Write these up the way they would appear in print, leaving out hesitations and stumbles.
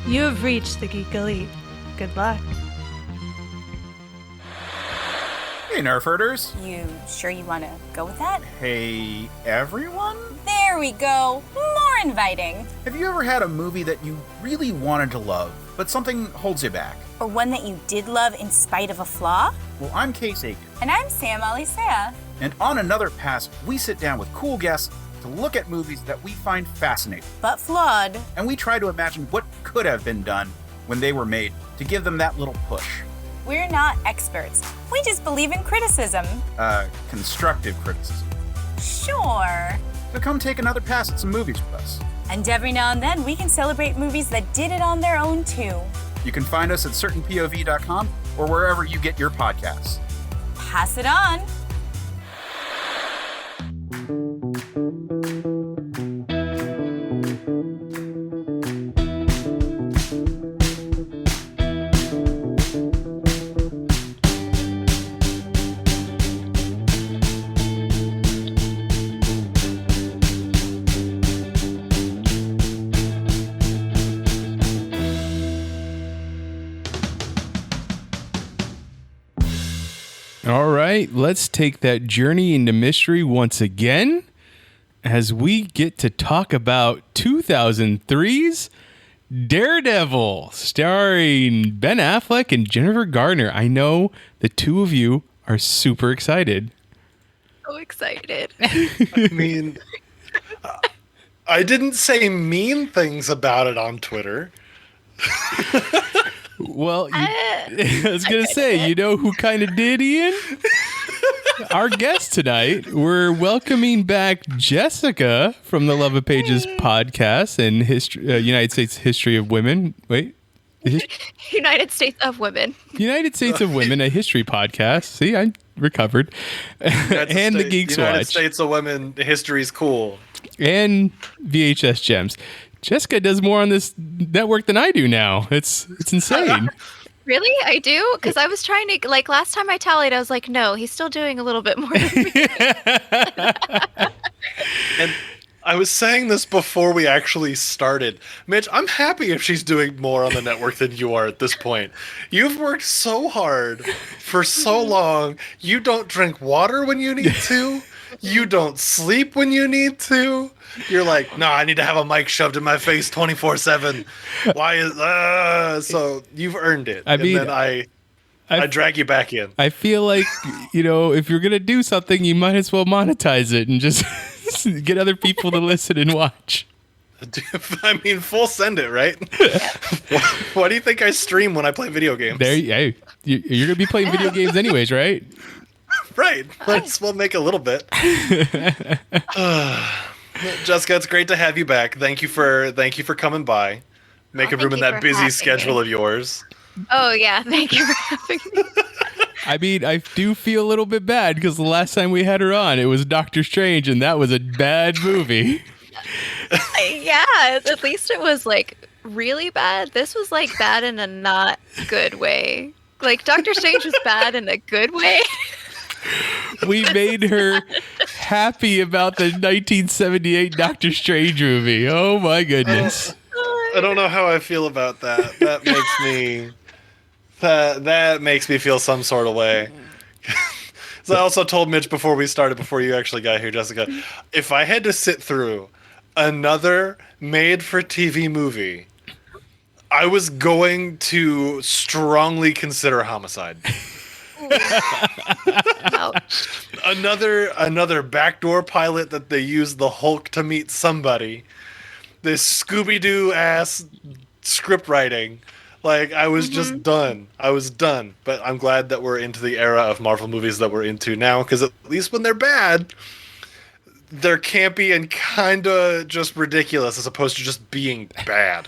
You have reached the Geek Elite. Good luck. Hey, Nerf herders. You sure you want to go with that? Hey, everyone? There we go. More inviting. Have you ever had a movie that you really wanted to love, but something holds you back? Or one that you did love in spite of a flaw? Well, I'm Case Aiken. And I'm Sam Alisea. And on Another Pass, we sit down with cool guests to look at movies that we find fascinating. But flawed. And we try to imagine what could have been done when they were made to give them that little push. We're not experts. We just believe in criticism. Constructive criticism. Sure. So come take another pass at some movies with us. And every now and then, we can celebrate movies that did it on their own, too. You can find us at certainpov.com or wherever you get your podcasts. Pass it on. All right, let's take that journey into mystery once again as we get to talk about 2003's Daredevil, starring Ben Affleck and Jennifer Garner. I know the two of you are super excited. So excited. I mean, I didn't say mean things about it on Twitter. Well, I was going to say, you know who kind of did, Ian? Our guest tonight. We're welcoming back Jessica from the Love of Pages podcast and United States History of Women. Wait. United States of Women. United States of Women, a history podcast. See, I recovered. And the Geeks United Watch. States of Women, history is cool. And VHS Gems. Jessica does more on this network than I do now. It's insane. Really? I do? Because I was trying to, like, last time I tallied, I was like, no, he's still doing a little bit more than me. And I was saying this before we actually started. Mitch, I'm happy if she's doing more on the network than you are at this point. You've worked so hard for so long. You don't drink water when you need to. You don't sleep when you need to. You're like, no, I need to have a mic shoved in my face 24/7. Why is so you've earned it. I mean, and then I drag you back in. I feel like, if you're gonna do something, you might as well monetize it and just get other people to listen and watch. I mean, full send it, right? Why do you think I stream when I play video games? You're gonna be playing video games anyways, right? Right. Let's make a little bit. Jessica, it's great to have you back. Thank you for coming by, making room in that busy schedule of yours. Oh yeah, thank you for having me. I mean, I do feel a little bit bad because the last time we had her on, it was Doctor Strange, and that was a bad movie. Yeah, at least it was like really bad. This was like bad in a not good way. Like Doctor Strange was bad in a good way. We made her happy about the 1978 Doctor Strange movie. Oh my goodness. I don't know how I feel about that. That makes me feel some sort of way. So I also told Mitch before you actually got here, Jessica, if I had to sit through another made-for-TV movie, I was going to strongly consider homicide. Another backdoor pilot that they used the Hulk to meet somebody. This Scooby-Doo ass script writing. Like, I was just done. I was done. But I'm glad that we're into the era of Marvel movies that we're into now, because at least when they're bad, they're campy and kind of just ridiculous as opposed to just being bad.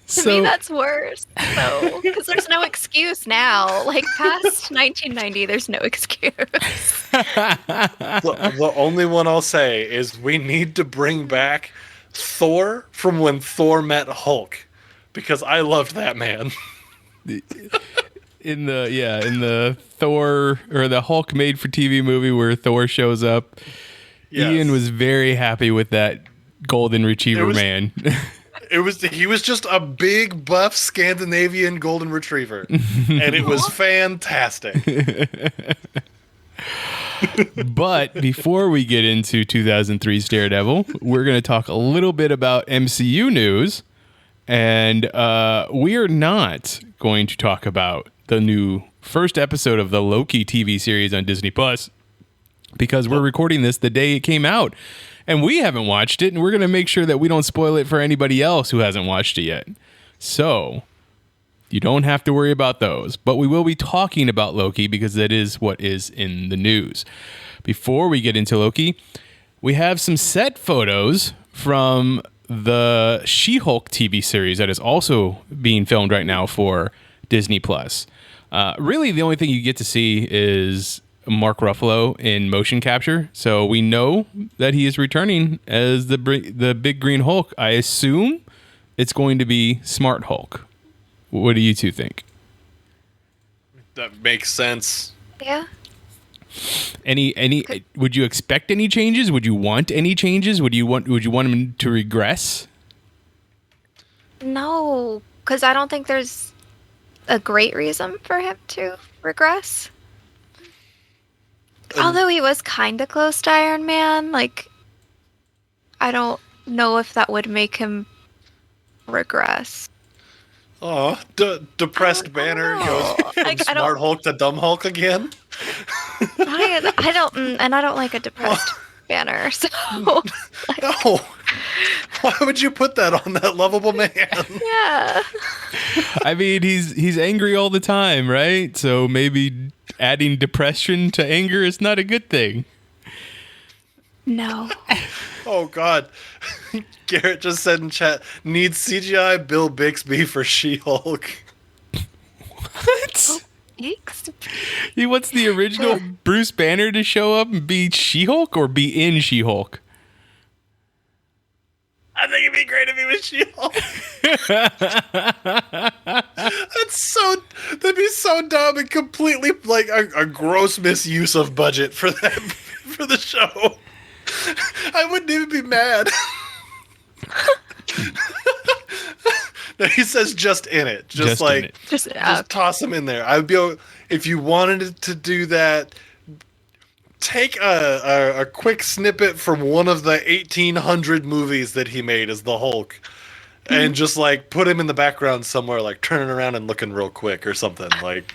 To me, that's worse, though, because there's no excuse now. Like, past 1990, there's no excuse. The only one I'll say is we need to bring back Thor from when Thor met Hulk, because I loved that man. In the Thor or the Hulk made for TV movie where Thor shows up, yes. Ian was very happy with that golden retriever man. He was just a big buff Scandinavian golden retriever, and it was fantastic. But before we get into 2003's Daredevil, we're going to talk a little bit about MCU news, and we are not going to talk about the new first episode of the Loki TV series on Disney Plus because we're recording this the day it came out. And we haven't watched it, and we're going to make sure that we don't spoil it for anybody else who hasn't watched it yet. So, you don't have to worry about those. But we will be talking about Loki because that is what is in the news. Before we get into Loki, we have some set photos from the She-Hulk TV series that is also being filmed right now for Disney+. Really, the only thing you get to see is Mark Ruffalo in motion capture, so we know that he is returning as the big green Hulk. I assume it's going to be Smart Hulk. What do you two think? That makes sense. Yeah. Any would you expect any changes? Would you want any changes? Would you want him to regress? No, because I don't think there's a great reason for him to regress. Although he was kind of close to Iron Man, like, I don't know if that would make him regress. Oh, depressed Banner goes from Smart Hulk to Dumb Hulk again? I don't like a depressed Banner, so... No! Why would you put that on that lovable man? Yeah. I mean, he's angry all the time, right? So maybe adding depression to anger is not a good thing. No. Oh, God. Garrett just said in chat, needs CGI Bill Bixby for She-Hulk. What? Yikes. He wants the original Bruce Banner to show up and be She-Hulk or be in She-Hulk? I think it'd be great if he was She-Hulk. That'd be so dumb and completely like a gross misuse of budget for the show. I wouldn't even be mad. No, he says just in it. Just toss him in there. I'd be if you wanted to do that. Take a quick snippet from one of the 1800 movies that he made as the Hulk and just like put him in the background somewhere, like turning around and looking real quick or something. Like,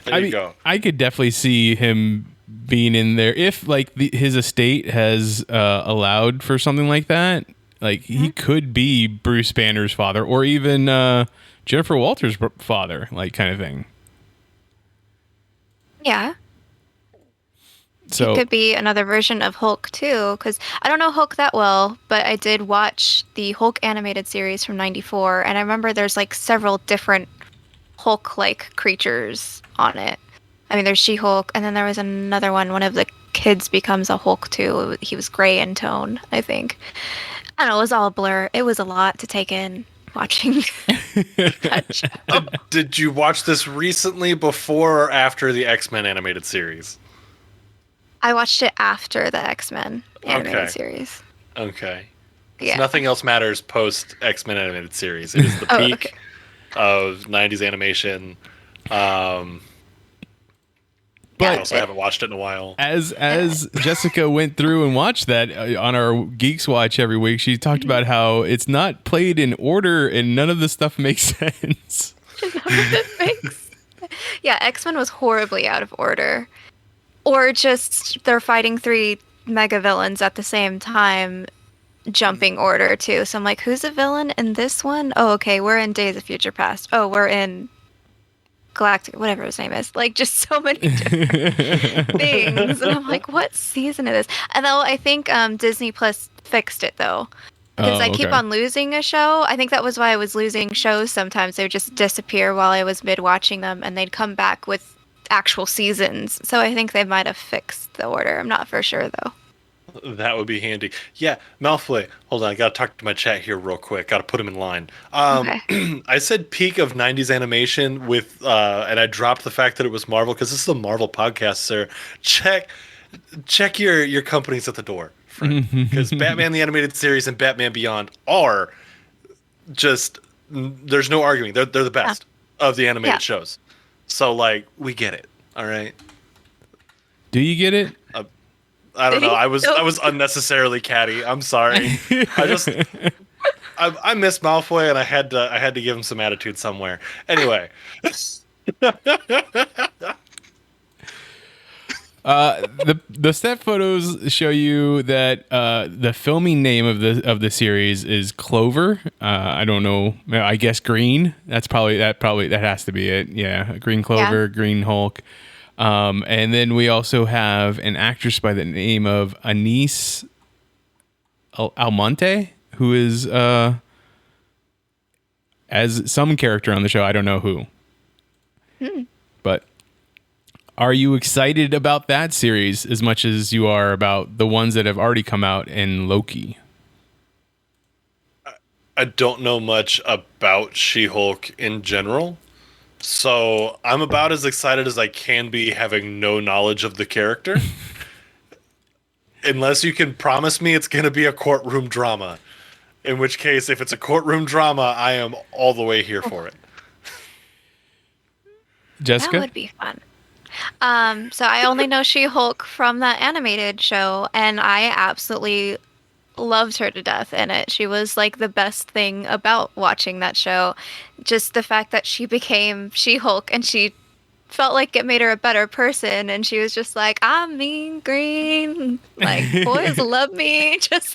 there you go. I could definitely see him being in there if like his estate has allowed for something like that. Like he could be Bruce Banner's father or even Jennifer Walters' father, like kind of thing. Yeah. So it could be another version of Hulk too, because I don't know Hulk that well, but I did watch the Hulk animated series from '94, and I remember there's like several different Hulk-like creatures on it. I mean, there's She-Hulk, and then there was another one. One of the kids becomes a Hulk too. He was gray in tone, I think. I don't know. It was all a blur. It was a lot to take in watching that show. Did you watch this recently, before or after the X-Men animated series? I watched it after the X-Men animated series. Okay. Yeah. Nothing else matters post X-Men animated series. It is the peak of 90s animation. But I also haven't watched it in a while. As Jessica went through and watched that on our Geeks Watch every week, she talked about how it's not played in order and none of the stuff makes sense. Yeah, X-Men was horribly out of order. Or just they're fighting 3 mega villains at the same time, jumping order too. So I'm like, who's a villain in this one? Oh, okay, we're in Days of Future Past. Oh, we're in Galactic, whatever his name is. Like, just so many different things. And I'm like, what season is this? And though I think Disney Plus fixed it though. Because I keep on losing a show. I think that was why I was losing shows sometimes. They would just disappear while I was mid-watching them, and they'd come back with actual seasons. So I think they might have fixed the order. I'm not for sure though. That would be handy. Yeah, Malfoy. Hold on, I gotta talk to my chat here real quick. Gotta put him in line. Okay. I said peak of 90s animation with, and I dropped the fact that it was Marvel because this is a Marvel podcast, sir. Check your companies at the door, friend. Because Batman the Animated Series and Batman Beyond are there's no arguing. They're the best of the animated shows. So like we get it. All right. Do you get it? I don't know. I was unnecessarily catty. I'm sorry. I miss Malfoy, and I had to give him some attitude somewhere. Anyway. The set photos show you that the filming name of the series is Clover. I don't know. I guess Green. That has to be it. Yeah, Green Clover, Green Hulk. And then we also have an actress by the name of Anise Almonte, who is as some character on the show. I don't know who. But are you excited about that series as much as you are about the ones that have already come out in Loki? I don't know much about She-Hulk in general, so I'm about as excited as I can be having no knowledge of the character. Unless you can promise me it's going to be a courtroom drama. In which case, if it's a courtroom drama, I am all the way here for it. Jessica? That would be fun. So I only know She-Hulk from that animated show, and I absolutely loved her to death in it. She was like the best thing about watching that show. Just the fact that she became She-Hulk and she felt like it made her a better person, and she was just like, I'm mean green, like boys love me, just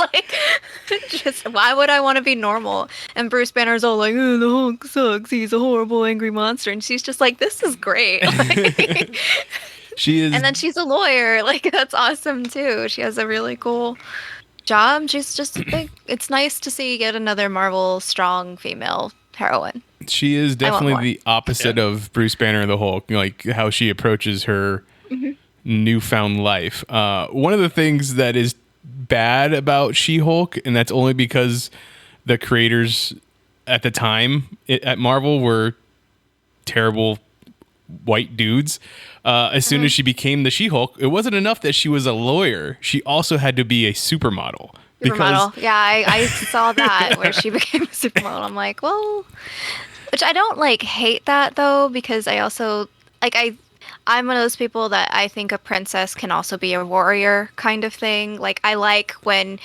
why would I want to be normal? And Bruce Banner's all like, oh, the Hulk sucks, he's a horrible angry monster, and she's just like, this is great. Like, she is, and then she's a lawyer, like that's awesome too. She has a really cool job. She's just big. It's nice to see yet another Marvel strong female heroine. She is definitely the opposite of Bruce Banner and the Hulk, like how she approaches her newfound life. One of the things that is bad about She-Hulk, and that's only because the creators at the time at Marvel were terrible white dudes. As soon as she became the She-Hulk, it wasn't enough that she was a lawyer. She also had to be a supermodel. Supermodel. Yeah, I saw that where she became a supermodel. I'm like, well... Which I don't like hate that though, because I also like I'm one of those people that I think a princess can also be a warrior kind of thing. Like I like when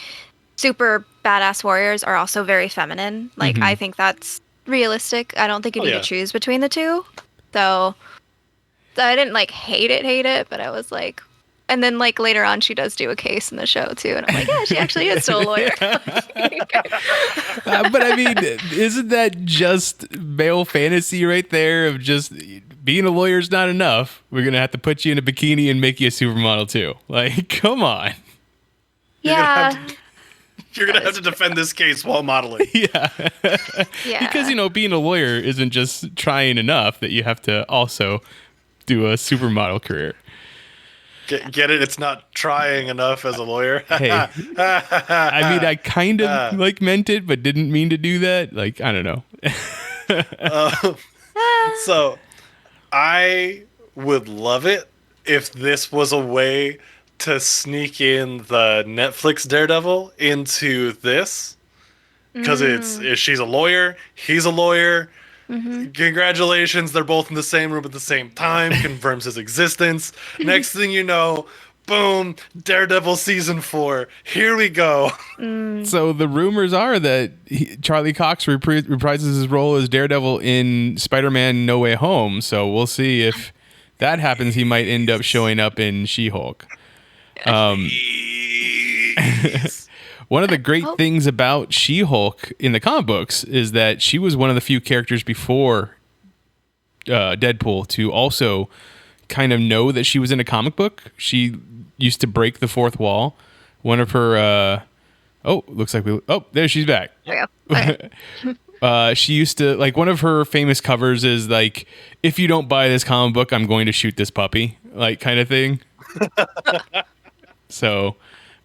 super badass warriors are also very feminine. Like I think that's realistic. I don't think you need to choose between the two. So I didn't like hate it, but I was like, and then like later on she does do a case in the show too, and I'm like, yeah, she actually is still a lawyer. But I mean, isn't that just male fantasy right there of just being a lawyer is not enough? We're gonna have to put you in a bikini and make you a supermodel too. Like, come on. Yeah. You're gonna have to defend this case while modeling. Yeah. Because being a lawyer isn't just trying enough; that you have to also do a supermodel career. Get it? It's not trying enough as a lawyer. Hey, I mean, I kind of like meant it, but didn't mean to do that. Like, I don't know. So, I would love it if this was a way to sneak in the Netflix Daredevil into this, because she's a lawyer, he's a lawyer. Congratulations, they're both in the same room at the same time, confirms his existence. Next thing you know, boom, Daredevil season 4. Here we go. So the rumors are that Charlie Cox reprises his role as Daredevil in Spider-Man No Way Home. So we'll see if that happens. He might end up showing up in She-Hulk. One of the great things about She-Hulk in the comic books is that she was one of the few characters before Deadpool to also kind of know that she was in a comic book. She used to break the fourth wall. One of her... looks like we... Oh, there she's back. There we go. She used to... Like, one of her famous covers is like, if you don't buy this comic book, I'm going to shoot this puppy. Like, kind of thing. So...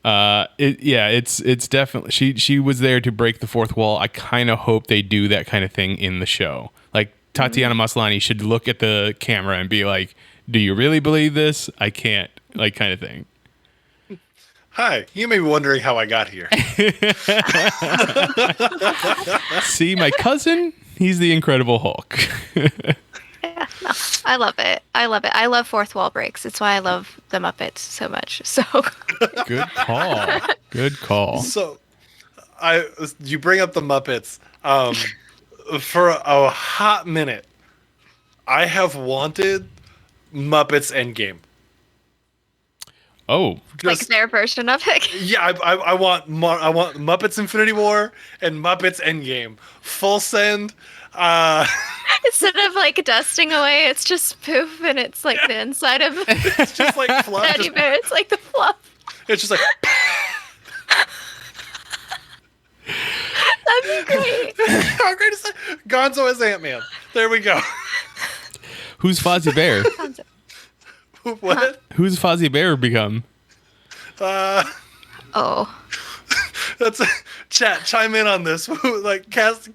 it's definitely she was there to break the fourth wall. I kind of hope they do that kind of thing in the show. Like Tatiana Maslany should look at the camera and be like, "Do you really believe this? I can't." Like kind of thing. Hi, you may be wondering how I got here. See, my cousin, he's the Incredible Hulk. Yeah, no, I love it. I love it. I love fourth wall breaks. It's why I love the Muppets so much. So Good call. Good call. So, you bring up the Muppets. For a hot minute, I have wanted Muppets Endgame. Oh, like their version of it. Yeah, I want Muppets Infinity War and Muppets Endgame. Full send. Instead of like dusting away, it's just poof, and it's like the inside of It's just like fluff. teddy bear. It's like the fluff. It's just like. That'd be great. How great is that? Gonzo as Ant-Man. There we go. who's Fozzie Bear? What? Who's Fozzie Bear become? Oh, That's chat. Chime in on this. Like cast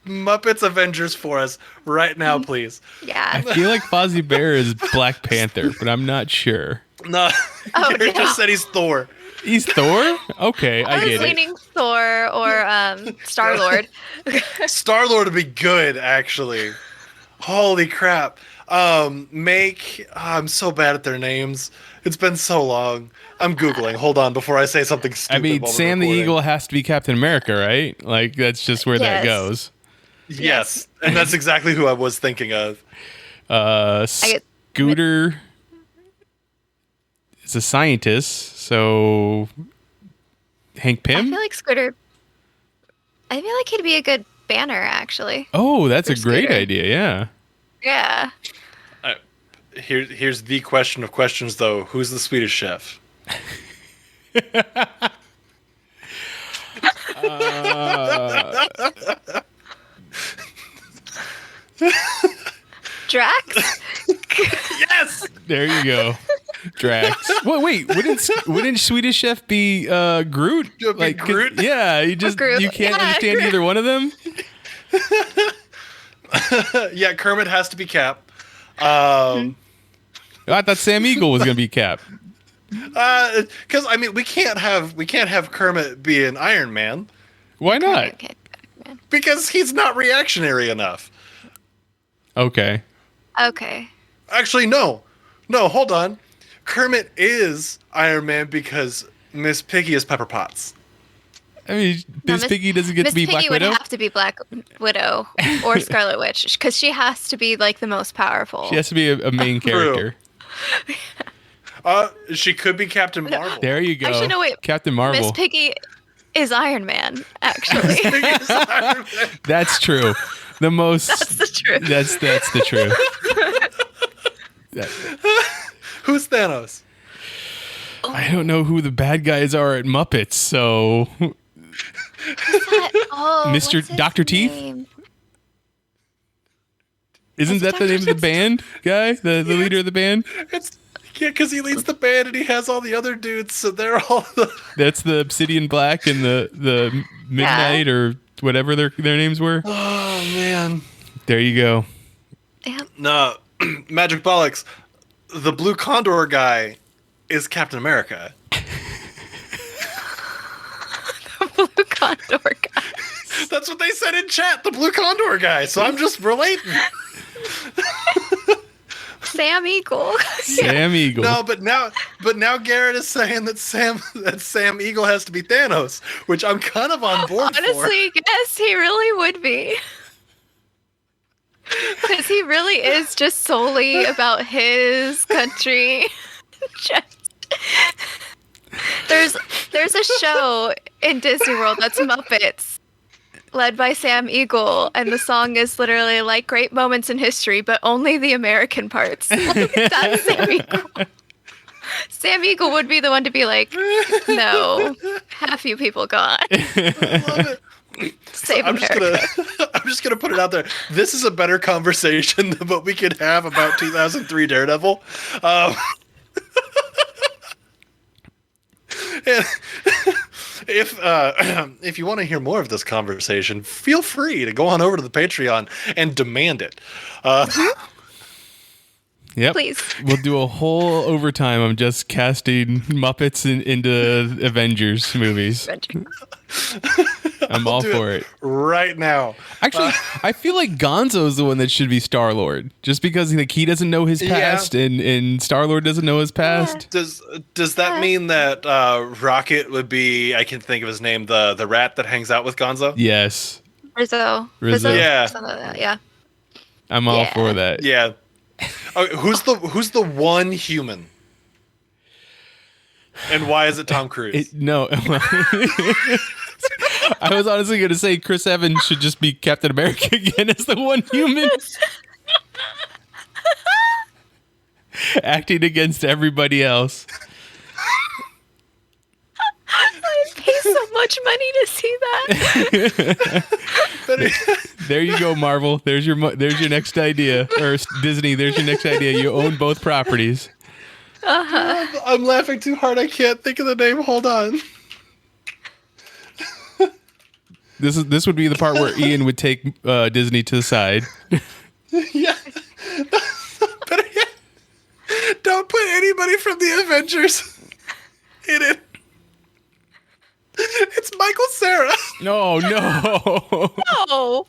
Muppets Avengers for us right now, please. I yeah. feel like Fozzie Bear is Black Panther, but I'm not sure. No, Oh, Gary no. just said he's Thor. He's Thor? Okay, I I was get it. leaning Thor or Star Lord. Star Lord would be good, actually. Holy crap. I'm so bad at their names. It's been so long. I'm Googling. Hold on before I say something stupid. I mean, while we're Sam the recording. Eagle has to be Captain America, right? Like, that's just where that Yes. goes. Yes, and that's exactly who I was thinking of. get- Scooter is a scientist, so Hank I Pym? feel like Scooter. I feel like he'd be a good Banner, actually. Oh, that's a for great Scooter. idea, yeah. Yeah. Here's the question of questions, though. Who's the Swedish chef? Drax. Yes! There you go. Drax. Wait, wouldn't Swedish Chef be Groot? It would be 'cause- Groot? Yeah, you Groot. can't Yeah, understand Groot. either one of them. Yeah, Kermit has to be Cap. I thought Sam Eagle was gonna be Cap. Because I mean, we can't have Kermit be an Iron Man Why not? Okay. because he's not reactionary enough. Okay. Okay. Actually, no, hold on. Kermit is Iron Man because Miss Piggy is Pepper Potts. I mean, No, Miss Piggy doesn't get Miss to be Piggy Black would Widow. have to be Black Widow or Scarlet Witch because she has to be like the most powerful. She has to be a main character. She could be Captain Marvel. There you go. Actually, no, wait. Captain Marvel. Miss Piggy is Iron Man, actually. Piggy's Iron Man. That's true. The most. That's the truth. That's the truth. Who's Thanos? I don't know who the bad guys are at Muppets, so Oh, Mr. what's his Dr. Teeth? name? isn't Is it that the Dr. name of the Teeth? band guy? The leader of the band? It's because he leads the band and he has all the other dudes, so they're all. That's the Obsidian Black and the Midnight or whatever their names were. Oh man. There you go. Yep. No, Magic Bollocks. The Blue Condor guy is Captain America. Blue Condor guy. That's what they said in chat. The Blue Condor guy. So I'm just relating. Sam Eagle. Sam Eagle. No, but now Garrett is saying that Sam Eagle has to be Thanos, which I'm kind of on board for. Honestly, yes, he really would be. Because he really is just solely about his country. There's a show in Disney World that's Muppets, led by Sam Eagle, and the song is literally like great moments in history, but only the American parts. Like, that's Sam Eagle. Sam Eagle would be the one to be like, no, half you people gone. I love it. Save I'm America. just gonna put it out there. This is a better conversation than what we could have about 2003 Daredevil. And if you want to hear more of this conversation, feel free to go on over to the Patreon and demand it. Yep. Please. We'll do a whole overtime. I'm just casting Muppets into Avengers movies. I'm all for it. right now. Actually, I feel like Gonzo's the one that should be Star-Lord, just because like he doesn't know his past and Star-Lord doesn't know his past. Does that mean that Rocket would be? I can think of his name, the rat that hangs out with Gonzo. Yes. Rizzo. Yeah. Something like that, yeah. I'm all for that. Yeah. Okay, who's the one human? And why is it Tom Cruise? No. I was honestly going to say Chris Evans should just be Captain America again as the one human. Acting against everybody else. I'd pay so much money to see that. There you go, Marvel. There's your next idea. Or Disney, there's your next idea. You own both properties. I'm laughing too hard. I can't think of the name. Hold on. This would be the part where Ian would take Disney to the side. Yeah. Better yet, don't put anybody from the Avengers in it. It's Michael Cera. No. Oh.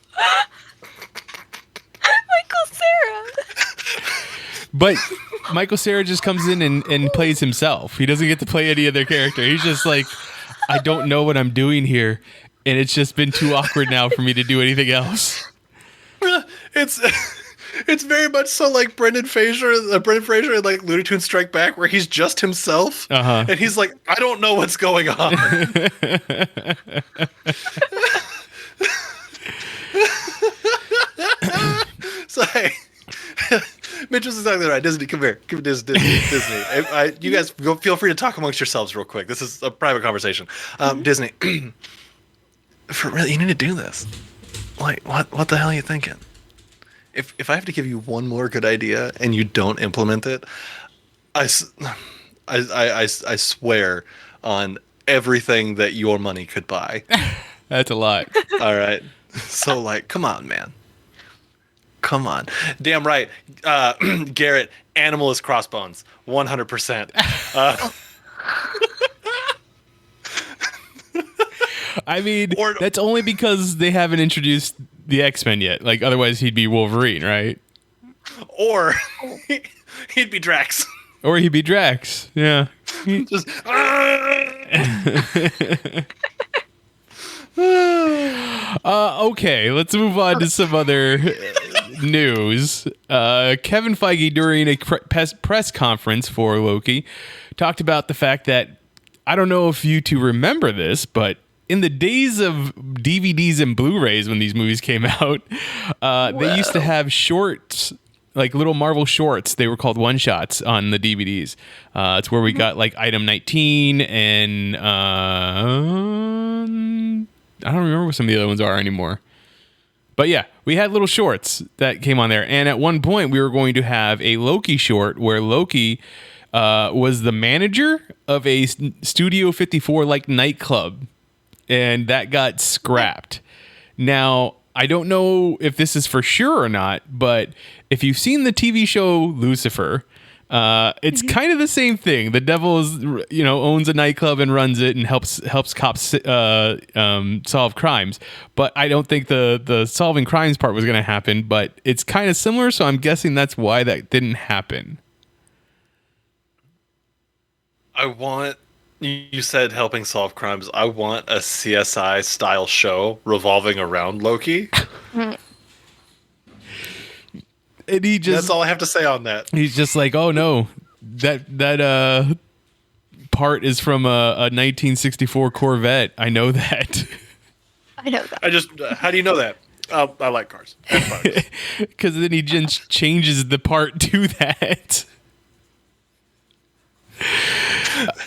Michael Cera. But Michael Cera just comes in and plays himself. He doesn't get to play any other character. He's just like, I don't know what I'm doing here. And it's just been too awkward now for me to do anything else. It's very much so like Brendan Fraser in like Looney Tunes Strike Back, where he's just himself, and he's like, I don't know what's going on. So hey, Mitch was exactly right. Disney, come here. Come Disney. You guys go. Feel free to talk amongst yourselves real quick. This is a private conversation. Disney, for real, you need to do this. Like, what the hell are you thinking? If I have to give you one more good idea and you don't implement it, I swear on everything that your money could buy. That's a lot. All right. So, like, come on, man. Come on. Damn right. Garrett, animal is Crossbones. 100%. I mean, that's only because they haven't introduced the X-Men yet. Like, otherwise he'd be Wolverine, right? Or he'd be Drax. Or he'd be Drax. Yeah. Just okay, let's move on to some other news. Kevin Feige, during a press conference for Loki, talked about the fact that, I don't know if you two remember this, but in the days of DVDs and Blu-rays when these movies came out, they used to have shorts, like little Marvel shorts. They were called one-shots on the DVDs. It's where we got like Item 19 and I don't remember what some of the other ones are anymore. But yeah, we had little shorts that came on there. And at one point, we were going to have a Loki short where Loki was the manager of a Studio 54 like nightclub. And that got scrapped. Now, I don't know if this is for sure or not, but if you've seen the TV show Lucifer, it's kind of the same thing. The devil is, owns a nightclub and runs it and helps cops solve crimes. But I don't think the solving crimes part was going to happen. But it's kind of similar, so I'm guessing that's why that didn't happen. You said helping solve crimes. I want a CSI style show revolving around Loki. And that's all I have to say on that. He's just like, oh no, that part is from a 1964 Corvette. I know that. I know that. How do you know that? I like cars. Because then he just changes the part to that.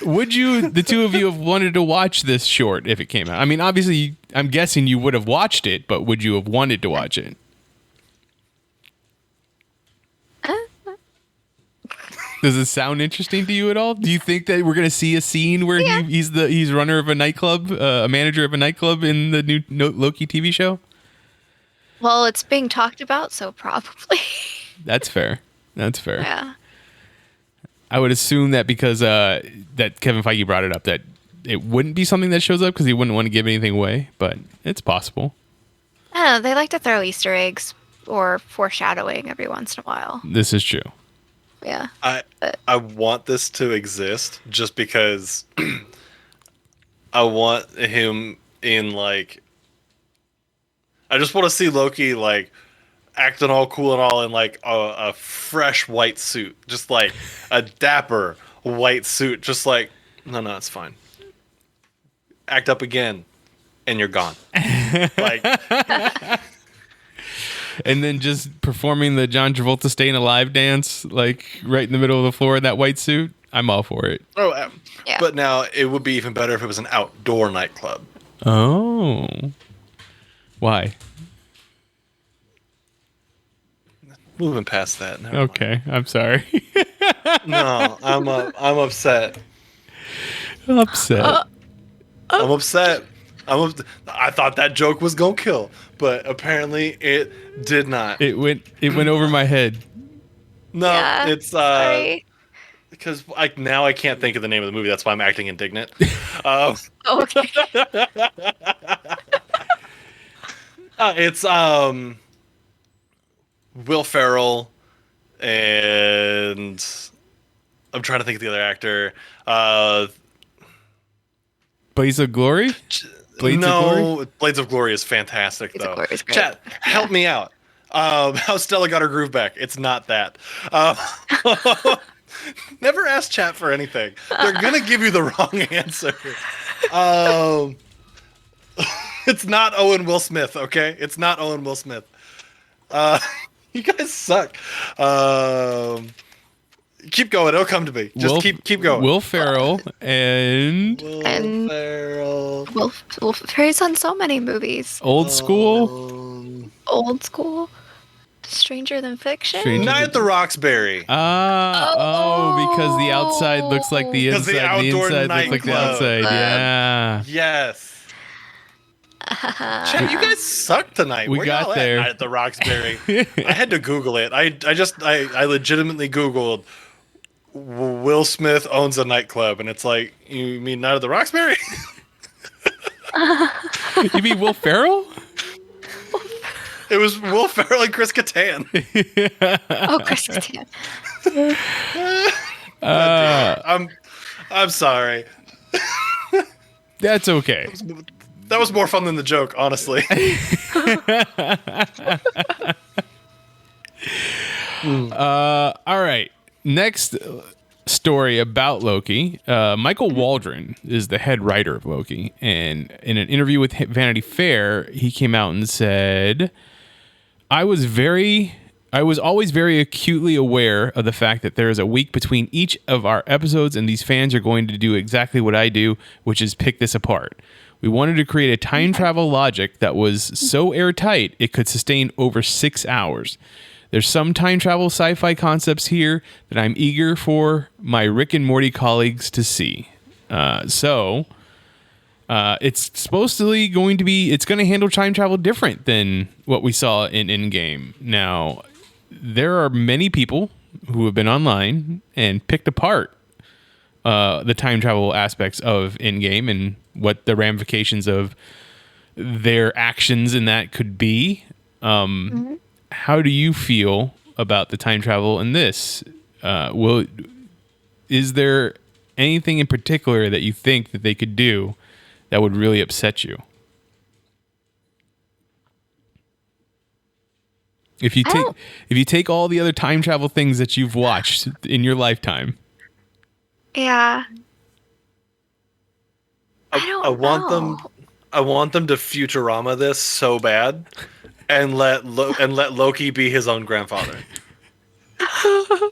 Would you, the two of you, have wanted to watch this short if it came out? I mean, obviously, I'm guessing you would have watched it, but would you have wanted to watch it? Does it sound interesting to you at all? Do you think that we're going to see a scene where he's runner of a nightclub, a manager of a nightclub in the new Loki TV show? Well, it's being talked about, so probably. That's fair. That's fair. Yeah. I would assume that because that Kevin Feige brought it up, that it wouldn't be something that shows up because he wouldn't want to give anything away, but it's possible. I don't know, they like to throw Easter eggs or foreshadowing every once in a while. This is true. Yeah. I want this to exist just because I want him in like. I just want to see Loki like acting all cool and all in like a fresh white suit, just like a dapper white suit, just like no, it's fine. Act up again, and you're gone. Like, and then just performing the John Travolta Staying Alive dance, like right in the middle of the floor in that white suit. I'm all for it. oh, Yeah. but now it would be even better if it was an outdoor nightclub. Oh. Why? Moving past that. Never mind. Okay, I'm sorry. No, I'm upset. Upset. I'm upset. I thought that joke was gonna kill, but apparently it did not. It went over my head. No, Yeah, it's sorry. because now I can't think of the name of the movie. That's why I'm acting indignant. Okay. It's Will Ferrell and I'm trying to think of the other actor. Blaze of Glory? Blades of Glory? Blades of Glory is fantastic Blades of though. Glory is great. Chat, help me out. How Stella got her groove back. It's not that. Never ask chat for anything. They're gonna give you the wrong answer. It's not Owen Will Smith, okay? It's not Owen Will Smith. You guys suck. Keep going. It'll come to me. Just keep going. Will Ferrell and Will Ferrell. Well, he's on so many movies. Old School. Old School, Stranger Than Fiction. Night at the Roxbury. Because the outside looks like the 'Cause the inside. The outdoor inside looks like the nightclub. outside. Yeah. Yes. Chat, you guys suck tonight. We Where got y'all at? there. Night at the Roxbury. I had to Google it. I legitimately Googled Will Smith owns a nightclub, and it's like, you mean Night at the Roxbury? You mean Will Ferrell? It was Will Ferrell and Chris Kattan. Oh, Chris Kattan. I'm sorry. That's okay. That was more fun than the joke, honestly. All right. Next story about Loki. Michael Waldron is the head writer of Loki. And in an interview with Vanity Fair, he came out and said, I was always very acutely aware of the fact that there is a week between each of our episodes, and these fans are going to do exactly what I do, which is pick this apart. We wanted to create a time travel logic that was so airtight it could sustain over 6 hours. There's some time travel sci-fi concepts here that I'm eager for my Rick and Morty colleagues to see. It's supposedly going to handle time travel different than what we saw in Endgame. Now, there are many people who have been online and picked apart the time travel aspects of Endgame and what the ramifications of their actions in that could be. How do you feel about the time travel in this? Is there anything in particular that you think that they could do that would really upset you? If you take all the other time travel things that you've watched in your lifetime. Yeah. I want them to Futurama this so bad, and let Loki be his own grandfather. Oh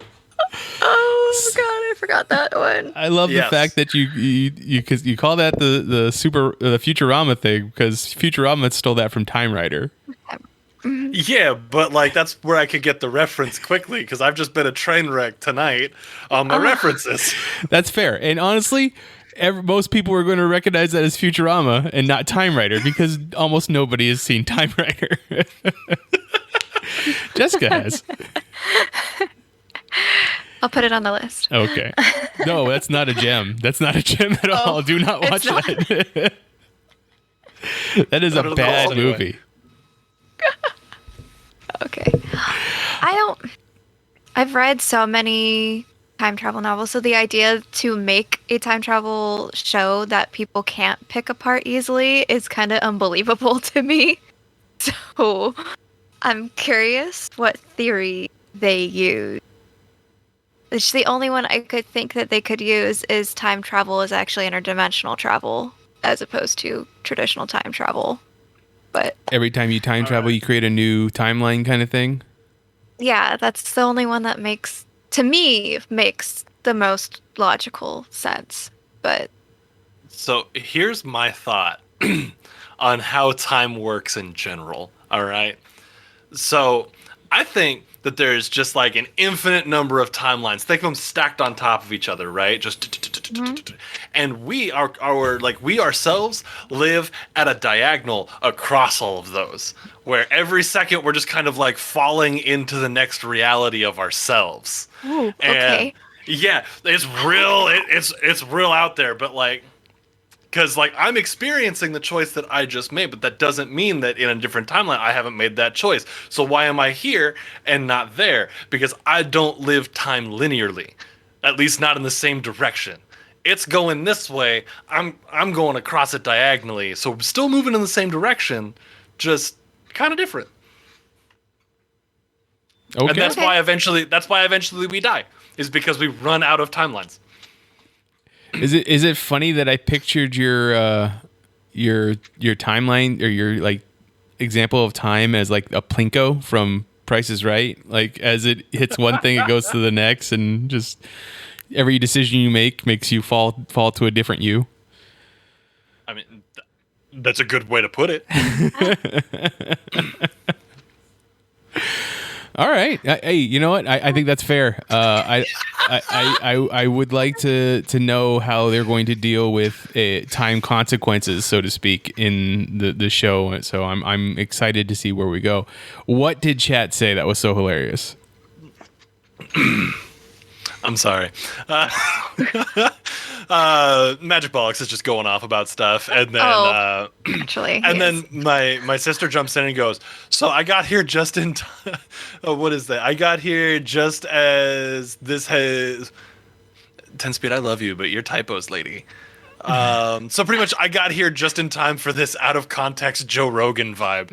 God, I forgot that one. I love the fact that you call that the Futurama thing, because Futurama stole that from Time Rider. Yeah, but that's where I could get the reference quickly, because I've just been a train wreck tonight on my references. That's fair, and honestly, most people are going to recognize that as Futurama and not Time Rider, because almost nobody has seen Time Rider. Jessica has. I'll put it on the list. Okay. No, that's not a gem. That's not a gem at all. Do not watch that. That is a bad movie. Okay. I've read so many time travel novels, so the idea to make a time travel show that people can't pick apart easily is kind of unbelievable to me. So I'm curious what theory they use. It's the only one I could think that they could use is time travel is actually interdimensional travel as opposed to traditional time travel. But every time you time travel, you create a new timeline kind of thing? Yeah, that's the only one that makes the most logical sense. But So here's my thought on how time works in general. All right. So I think that there's just like an infinite number of timelines. Think of them stacked on top of each other, right? And we ourselves live at a diagonal across all of those, where every second we're just kind of like falling into the next reality of ourselves. Ooh, okay. And yeah, it's real. It's real out there, but like. Because, like, I'm experiencing the choice that I just made, but that doesn't mean that in a different timeline I haven't made that choice. So why am I here and not there? Because I don't live time linearly, at least not in the same direction. It's going this way. I'm going across it diagonally. So still moving in the same direction, just kind of different. Okay. And that's why eventually we die, is because we run out of timelines. Is it funny that I pictured your timeline or your like example of time as like a plinko from Price is Right? Like as it hits one thing, it goes to the next, and just every decision you make makes you fall to a different you. I mean, that's a good way to put it. All right. Hey, you know what? I think that's fair. I would like to know how they're going to deal with time consequences, so to speak, in the show. So I'm excited to see where we go. What did chat say that was so hilarious? I'm sorry. Magic Bollocks is just going off about stuff, and then actually, and then my sister jumps in and goes, "So I got here just in time." What is that? I got here just as this has 10 speed. I love you, but your typos, lady. So pretty much, I got here just in time for this out of context Joe Rogan vibe.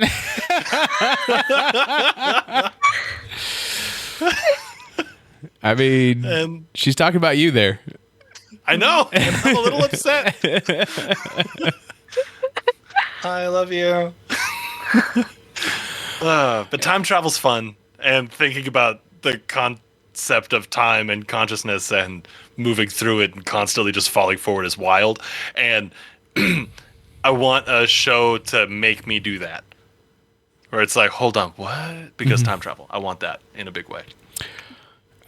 I mean, she's talking about you there. I know, and I'm a little upset. I love you. But time travel's fun, and thinking about the concept of time and consciousness and moving through it and constantly just falling forward is wild. And I want a show to make me do that. Where it's like, hold on, what? Because time travel. I want that in a big way.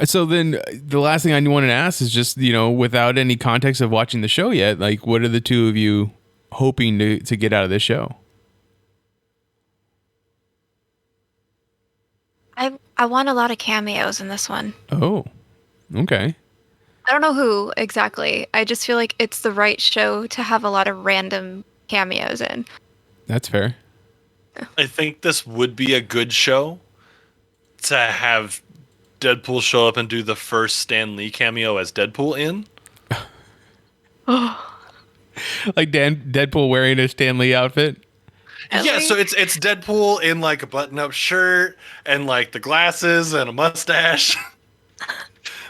So then the last thing I wanted to ask is just, without any context of watching the show yet, like what are the two of you hoping to get out of this show? I want a lot of cameos in this one. Oh, okay. I don't know who exactly. I just feel like it's the right show to have a lot of random cameos in. That's fair. I think this would be a good show to have Deadpool show up and do the first Stan Lee cameo as Deadpool in. Like Deadpool wearing a Stan Lee outfit? Yeah, so it's Deadpool in like a button-up shirt and like the glasses and a mustache.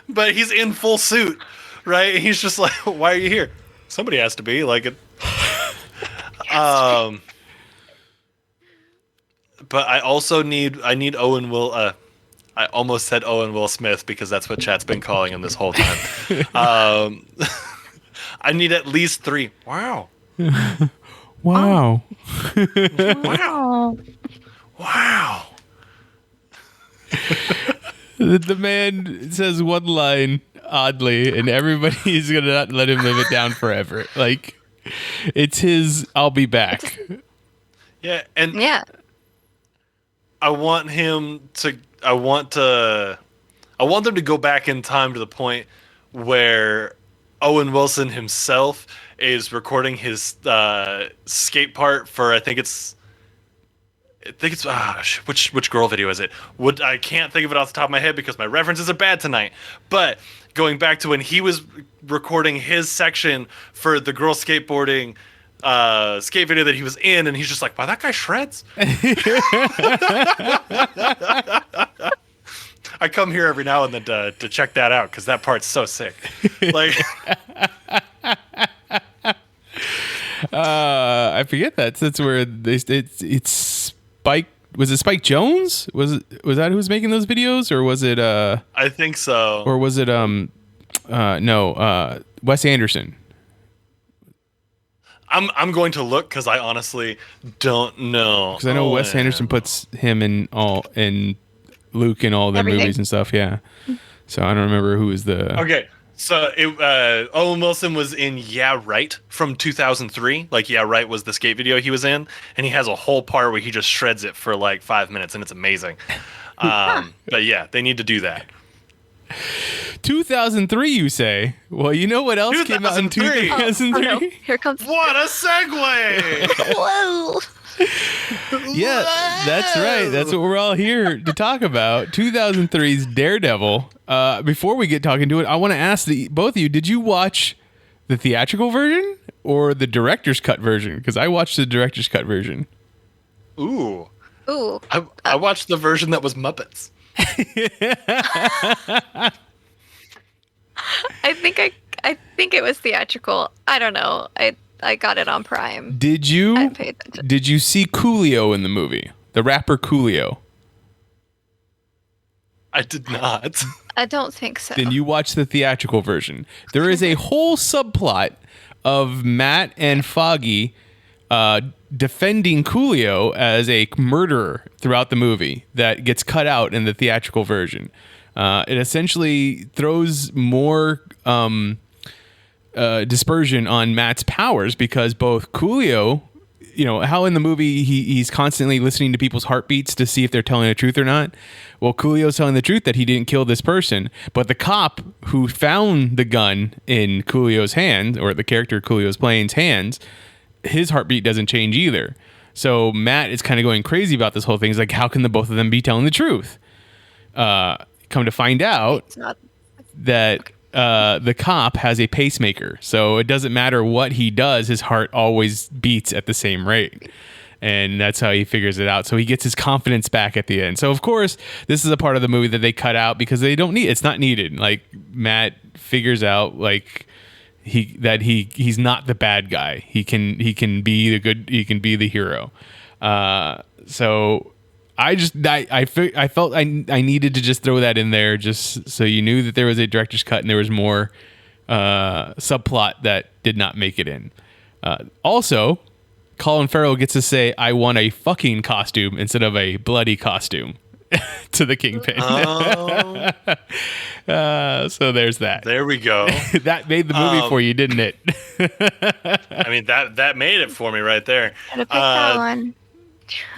But he's in full suit, right? And he's just like, why are you here? Somebody has to be like it. But I also need Owen Will. I almost said Owen Will Smith because that's what chat's been calling him this whole time. I need at least 3. Wow. Wow. Wow. Wow. The man says one line oddly, and everybody's going to not let him live it down forever. Like, it's his I'll be back. Yeah, and Yeah. I want I want them to go back in time to the point where Owen Wilson himself is recording his skate part for I think it's which girl video is it? I can't think of it off the top of my head because my references are bad tonight. But going back to when he was recording his section for the girl skateboarding skate video that he was in, and he's just like, wow, that guy shreds. I come here every now and then to check that out because that part's so sick. Like, I forget that. That's where it's Spike. Was it Spike Jones? Was that who was making those videos, or was it? I think so. Or was it Wes Anderson? I'm going to look because I honestly don't know. Because I know Wes Anderson puts him in Luke in all their movies and stuff. Yeah. So I don't remember who was the. Okay. So Owen Wilson was in Yeah Right from 2003. Like Yeah Right was the skate video he was in, and he has a whole part where he just shreds it for like 5 minutes, and it's amazing. But yeah, they need to do that. 2003, you say? Well, you know what else came out in 2003? Oh, no. Here comes. What a segue! Whoa. Yeah, that's right. That's what we're all here to talk about. 2003's Daredevil. Before we get talking to it, I want to ask both of you, did you watch the theatrical version or the director's cut version? Because I watched the director's cut version. Ooh. Ooh. I watched the version that was Muppets. I think it was theatrical. I don't know. I got it on Prime. Did you see Coolio in the movie? The rapper Coolio? I did not. I don't think so. Then you watch the theatrical version. There is a whole subplot of Matt and Foggy defending Coolio as a murderer throughout the movie that gets cut out in the theatrical version. It essentially throws more dispersion on Matt's powers because both Coolio, you know, how in the movie he's constantly listening to people's heartbeats to see if they're telling the truth or not. Well, Coolio's telling the truth that he didn't kill this person, but the cop who found the gun in Coolio's hand, or the character Coolio's playing's hands, his heartbeat doesn't change either. So Matt is kind of going crazy about this whole thing. He's like, how can the both of them be telling the truth? Come to find out that the cop has a pacemaker, so it doesn't matter what he does, his heart always beats at the same rate. And that's how he figures it out. So he gets his confidence back at the end. So of course, this is a part of the movie that they cut out because they don't need it's not needed. Like Matt figures out like he's not the bad guy. He can be the good, he can be the hero. So I felt I needed to just throw that in there just so you knew that there was a director's cut and there was more subplot that did not make it in. Also, Colin Farrell gets to say, I want a fucking costume instead of a bloody costume to the Kingpin. Oh. So there's that. There we go. That made the movie for you, didn't it? I mean, that made it for me right there. Gotta pick that one.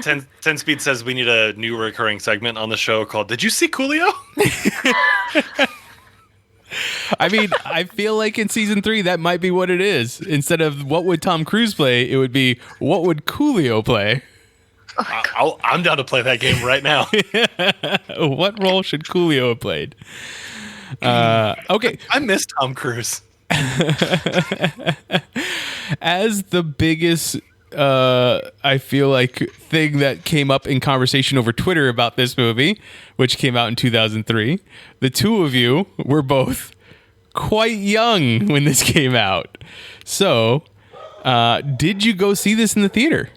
10 Speed says we need a new recurring segment on the show called Did You See Coolio? I mean, I feel like in season 3 that might be what it is. Instead of what would Tom Cruise play, it would be what would Coolio play? I'm down to play that game right now. What role should Coolio have played? Okay. I miss Tom Cruise. As the biggest I feel like thing that came up in conversation over Twitter about this movie, which came out in 2003, the two of you were both quite young when this came out. So, did you go see this in the theater?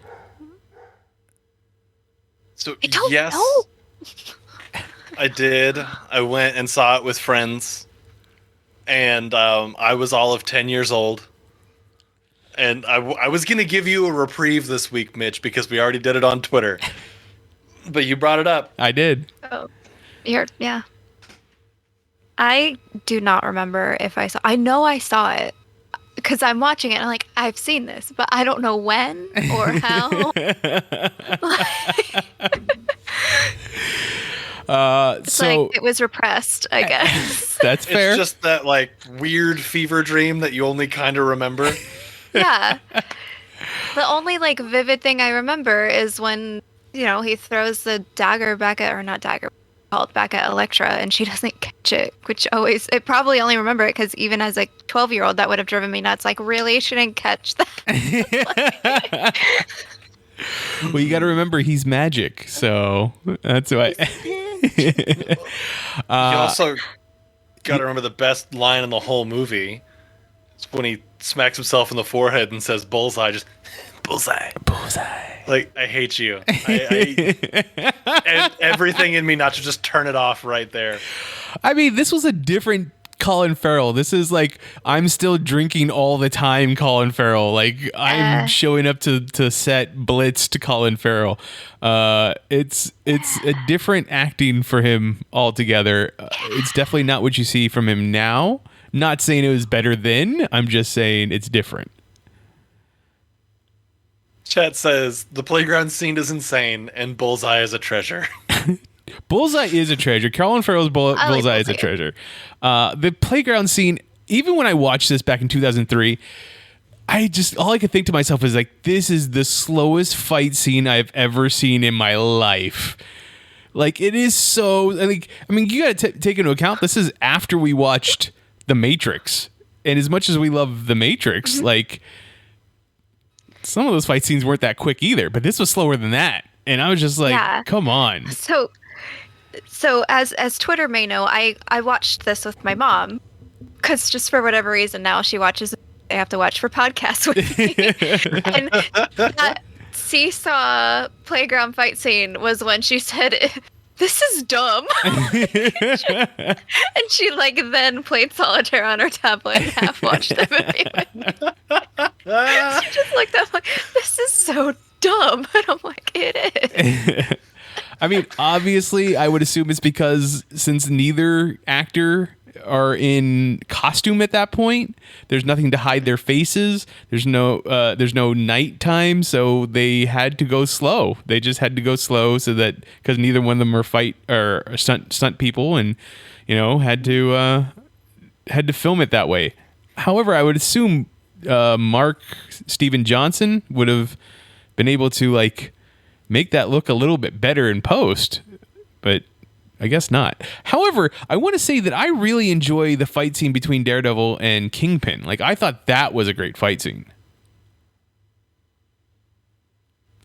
So I don't yes, know. I did. I went and saw it with friends, and I was all of 10 years old. And I was going to give you a reprieve this week, Mitch, because we already did it on Twitter. But you brought it up. I did. Oh, yeah. I do not remember if I saw. I know I saw it because I'm watching it. And I'm like, I've seen this, but I don't know when or how. It's like it was repressed, I guess. That's fair. It's just that like weird fever dream that you only kind of remember. Yeah. The only like vivid thing I remember is when, he throws the dagger back at, or not dagger, called back at Elektra, and she doesn't catch it, which it probably only remember it because even as a 12-year-old, that would have driven me nuts. Like, really? She didn't catch that? Well, you got to remember he's magic, so that's why. You also got to remember the best line in the whole movie. It's when he smacks himself in the forehead and says "bullseye." Just bullseye, bullseye. Like, I hate you. And everything in me not to just turn it off right there. I mean, this was a different Colin Farrell. This is like, I'm still drinking all the time Colin Farrell. Like, I'm showing up to set blitzed Colin Farrell. It's a different acting for him altogether. It's definitely not what you see from him now. Not saying it was better then. I'm just saying it's different. Chat says the playground scene is insane and Bullseye is a treasure. Bullseye is a treasure. Colin Farrell's Bullseye is a treasure. The playground scene, even when I watched this back in 2003, all I could think to myself is like, this is the slowest fight scene I've ever seen in my life. Like, it is so, I mean, you got to take into account, this is after we watched The Matrix. And as much as we love The Matrix, like, some of those fight scenes weren't that quick either, but this was slower than that. And I was just like, come on. So as Twitter may know, I watched this with my mom because just for whatever reason now she watches. I have to watch for podcasts with me. And that seesaw playground fight scene was when she said, "This is dumb," and she like then played solitaire on her tablet and half watched the movie. She just looked up like, "This is so dumb," and I'm like, "It is." I mean, obviously, I would assume it's because since neither actor are in costume at that point, there's nothing to hide their faces. There's no nighttime, so they had to go slow. They just had to go slow so that because neither one of them are stunt people, and had to film it that way. However, I would assume Mark Steven Johnson would have been able to like make that look a little bit better in post, but I guess not. However, I want to say that I really enjoy the fight scene between Daredevil and Kingpin. Like, I thought that was a great fight scene.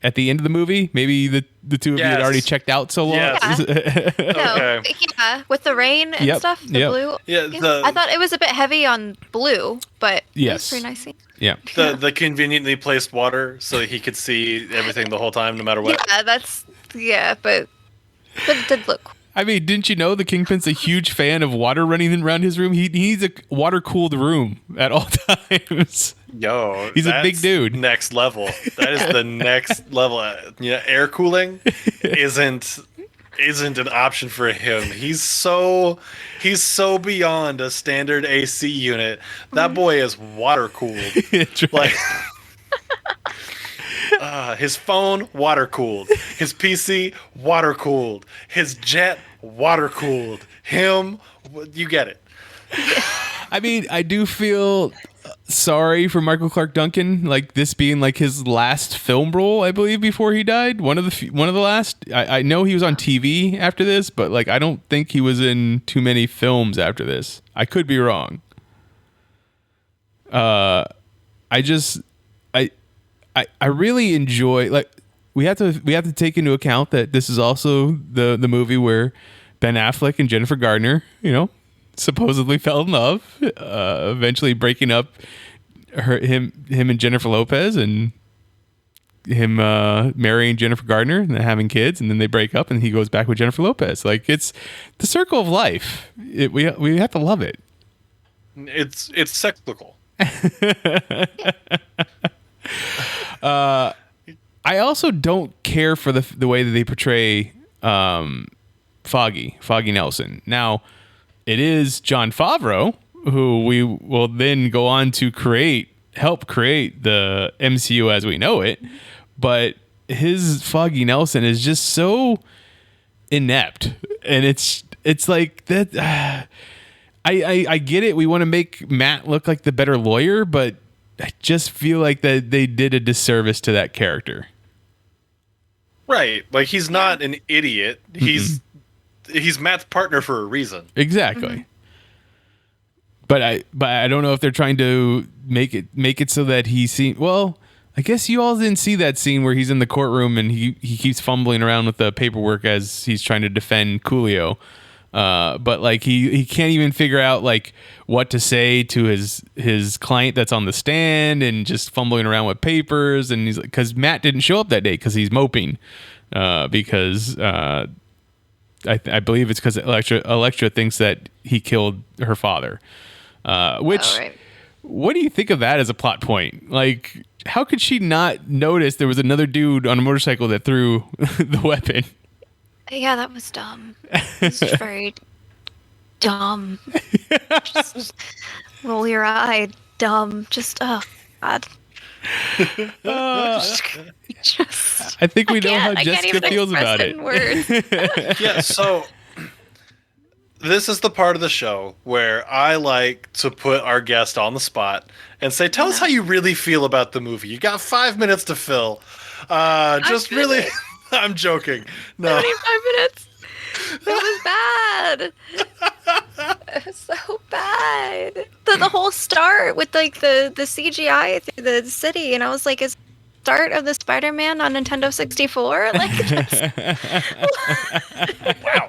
At the end of the movie, maybe the two of you had already checked out so long. Yes. Okay. With the rain and stuff, the blue. Yeah, I thought it was a bit heavy on blue, but it was pretty nice scene. Yeah. The conveniently placed water so that he could see everything the whole time, no matter what. Yeah, but it did look cool. I mean, didn't you know the Kingpin's a huge fan of water running around his room? He needs a water-cooled room at all times. Yo, he's a big dude. Next level. That is the next level. Air cooling isn't an option for him. He's so beyond a standard AC unit. That boy is water cooled. Like his phone water cooled, his PC water cooled, his jet water cooled. Him, you get it. I mean, I do feel sorry for Michael Clark Duncan, like this being like his last film role, I believe, before he died. One of the last. I know he was on TV after this, but like I don't think he was in too many films after this. I could be wrong. I really enjoy, like, we have to take into account that this is also the movie where Ben Affleck and Jennifer Garner, supposedly fell in love, eventually breaking up him and Jennifer Lopez, and him marrying Jennifer Garner and then having kids, and then they break up and he goes back with Jennifer Lopez. Like, it's the circle of life. We have to love it. It's cyclical. I also don't care for the way that they portray Foggy Nelson. Now, it is Jon Favreau who we will then go on to help create the MCU as we know it, but his Foggy Nelson is just so inept, and it's like that. I get it. We want to make Matt look like the better lawyer, but I just feel like that they did a disservice to that character. Right. Like, he's not an idiot. He's Matt's partner for a reason. Exactly. But I don't know if they're trying to make it so that he seems, well, I guess you all didn't see that scene where he's in the courtroom and he keeps fumbling around with the paperwork as he's trying to defend Coolio. But like he can't even figure out like what to say to his client that's on the stand, and just fumbling around with papers. And he's like, because Matt didn't show up that day because he's moping, because I believe it's because Electra thinks that he killed her father. Which, what do you think of that as a plot point? Like, how could she not notice there was another dude on a motorcycle that threw the weapon? Yeah, that was dumb. It's just very dumb. Just roll your eye, dumb. Just, oh, God. I think we know how Jessica feels about it. Yeah, so this is the part of the show where I like to put our guest on the spot and say, tell us how you really feel about the movie. You got 5 minutes to fill. Just really... I'm joking. No. 75 minutes. It was bad. It was so bad. The whole start with like the CGI through the city, and I was like, is start of the Spider-Man on Nintendo 64? Like, Wow.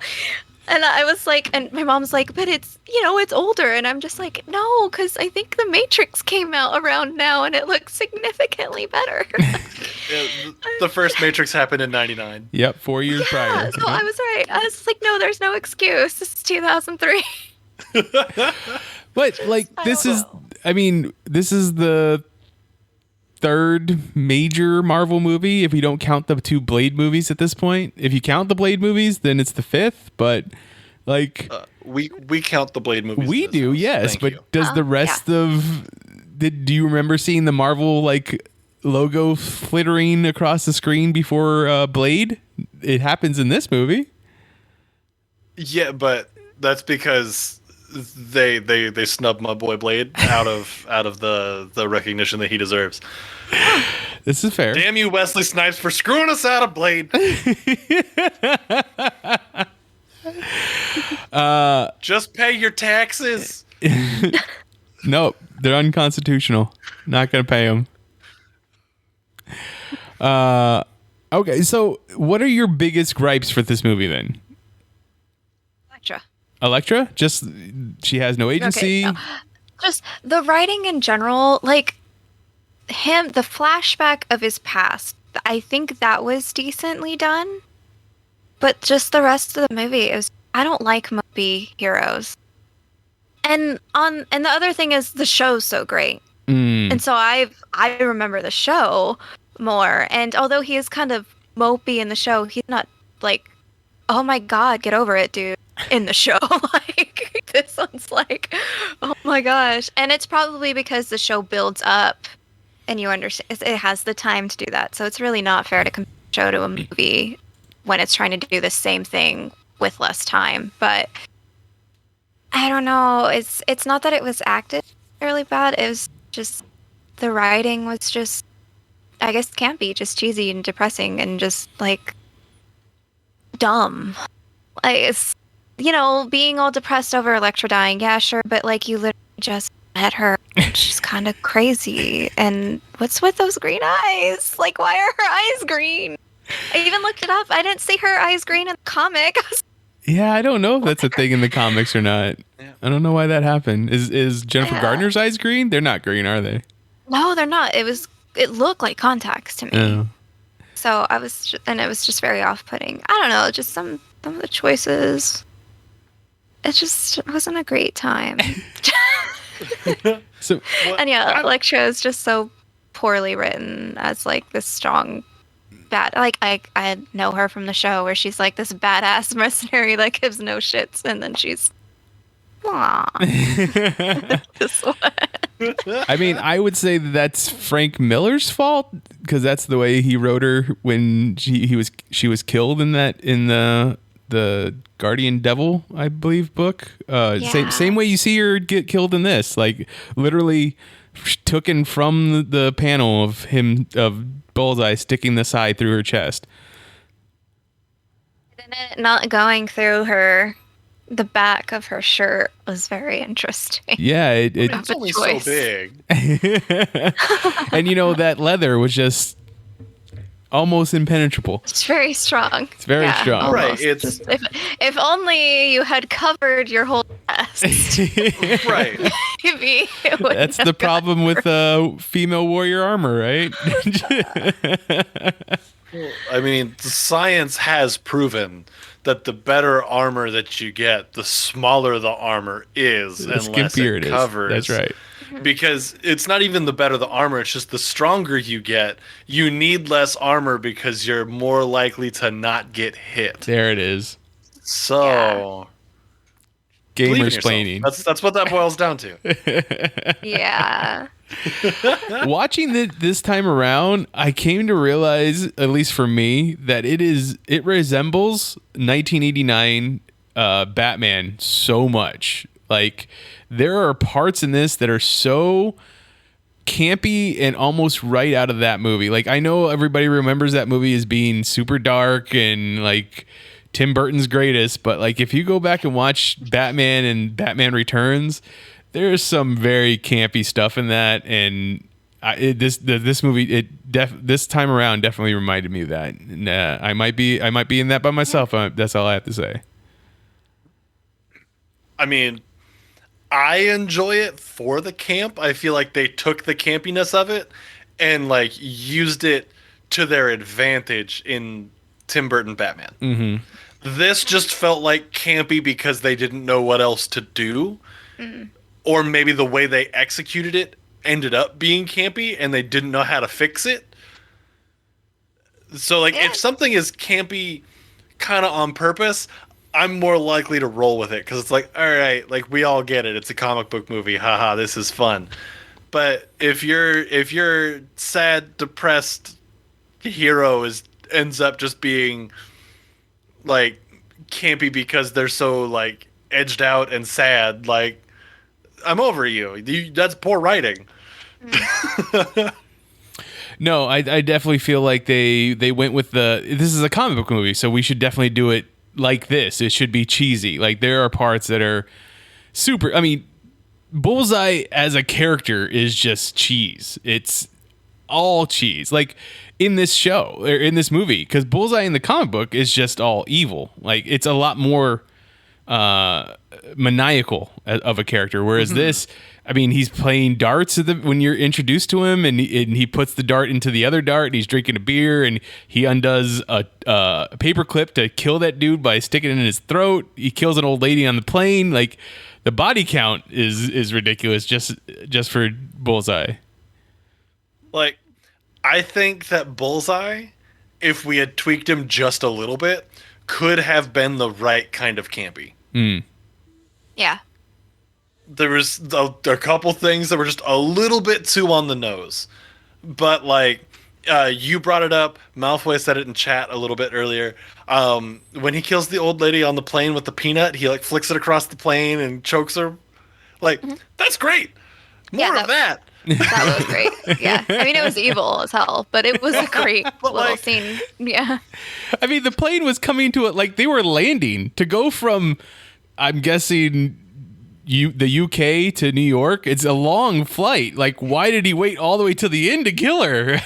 And I was like, and my mom's like, but it's, it's older. And I'm just like, no, because I think The Matrix came out around now and it looks significantly better. Yeah, the first Matrix happened in 99. Yep, 4 years prior. So I was right. I was like, no, there's no excuse. This is 2003. But like, this is the third major Marvel movie, if you don't count the 2 Blade movies at this point. If you count the Blade movies, then it's the 5th, but like we count the Blade movies. We do, yes. Thank but you. Does the rest of do you remember seeing the Marvel like logo flittering across the screen before Blade? It happens in this movie. Yeah, but that's because they snub my boy Blade out of the recognition that he deserves. This is fair. Damn you, Wesley Snipes, for screwing us out of Blade. Just pay your taxes. Nope, they're unconstitutional. Not gonna pay them. Okay, so what are your biggest gripes for this movie then? Electra? Just she has no agency. Okay, just the writing in general, like the flashback of his past. I think that was decently done, but just the rest of the movie I don't like mopey heroes. And the other thing is the show's so great, and so I remember the show more. And although he is kind of mopey in the show, he's not like, oh my God, get over it, dude. In the show, like this one's like, oh my gosh. And it's probably because the show builds up and you understand it has the time to do that, so it's really not fair to compare a show to a movie when it's trying to do the same thing with less time. But I don't know, it's not that it was acted really bad, it was just the writing was just, I guess, campy, just cheesy and depressing and just like dumb. Like, it's, being all depressed over Electra dying, yeah, sure, but like you literally just met her. She's kind of crazy. And what's with those green eyes? Like, why are her eyes green? I even looked it up. I didn't see her eyes green in the comic. Yeah, I don't know if that's a thing in the comics or not. Yeah. I don't know why that happened. Is Jennifer Garner's eyes green? They're not green, are they? No, they're not. It looked like contacts to me. Oh. So it was just very off-putting. I don't know, just some of the choices. It wasn't a great time. So, and yeah, Electra is just so poorly written as like this strong bad. Like I know her from the show where she's like this badass mercenary that gives no shits, and then she's this one. I mean, I would say that's Frank Miller's fault because that's the way he wrote her when she was killed in the the Guardian Devil, I believe, book. Same way you see her get killed in this. Like literally taken from the panel of Bullseye sticking the side through her chest. And it not going through the back of her shirt was very interesting. Yeah, It's only so big. And that leather was just almost impenetrable. It's very strong. It's very strong. Right. Almost. It's Just, if only you had covered your whole chest. right. Maybe it would. That's the problem with female warrior armor, right? I mean, science has proven that the better armor that you get, the smaller the armor is, The and less skimpier it it is. covers. That's right. Because it's not even the better the armor, it's just the stronger you get, you need less armor because you're more likely to not get hit. There it is. So, believe in Gamer yourself. explaining. That's what that boils down to. Yeah. Watching this time around, I came to realize, at least for me, that it resembles 1989 Batman so much. Like, there are parts in this that are so campy and almost right out of that movie. Like, I know everybody remembers that movie as being super dark and like Tim Burton's greatest, but like if you go back and watch Batman and Batman Returns, there's some very campy stuff in that, and this movie this time around definitely reminded me of that. And, I might be in that by myself. That's all I have to say. I mean, I enjoy it for the camp. I feel like they took the campiness of it and like used it to their advantage in Tim Burton Batman. Mm-hmm. This just felt like campy because they didn't know what else to do. Or maybe the way they executed it ended up being campy and they didn't know how to fix it. So like if something is campy kind of on purpose, I'm more likely to roll with it because it's like, all right, like we all get it. It's a comic book movie. Haha, this is fun. But if your sad, depressed hero ends up just being like campy because they're so like edged out and sad, like I'm over you. That's poor writing. No, I definitely feel like they went with this is a comic book movie, so we should definitely do it like this. It should be cheesy. Like there are parts that are super. I mean, Bullseye as a character is just cheese. It's all cheese. Like in this show or in this movie, because Bullseye in the comic book is just all evil. Like it's a lot more maniacal of a character, whereas this, I mean, he's playing darts when you're introduced to him, and he puts the dart into the other dart, and he's drinking a beer, and he undoes a paperclip to kill that dude by sticking it in his throat. He kills an old lady on the plane. Like the body count is ridiculous just for Bullseye. Like I think that Bullseye, if we had tweaked him just a little bit, could have been the right kind of campy. Yeah. There was a couple things that were just a little bit too on the nose. But, like, you brought it up. Malfoy said it in chat a little bit earlier. When he kills the old lady on the plane with the peanut, he, like, flicks it across the plane and chokes her. Like, that's great. More of that. That was great. Yeah. I mean, it was evil as hell, but it was a great little scene. Yeah. I mean, the plane was coming to it like they were landing to go from, I'm guessing, the UK to New York. It's a long flight. Like, why did he wait all the way to the end to kill her?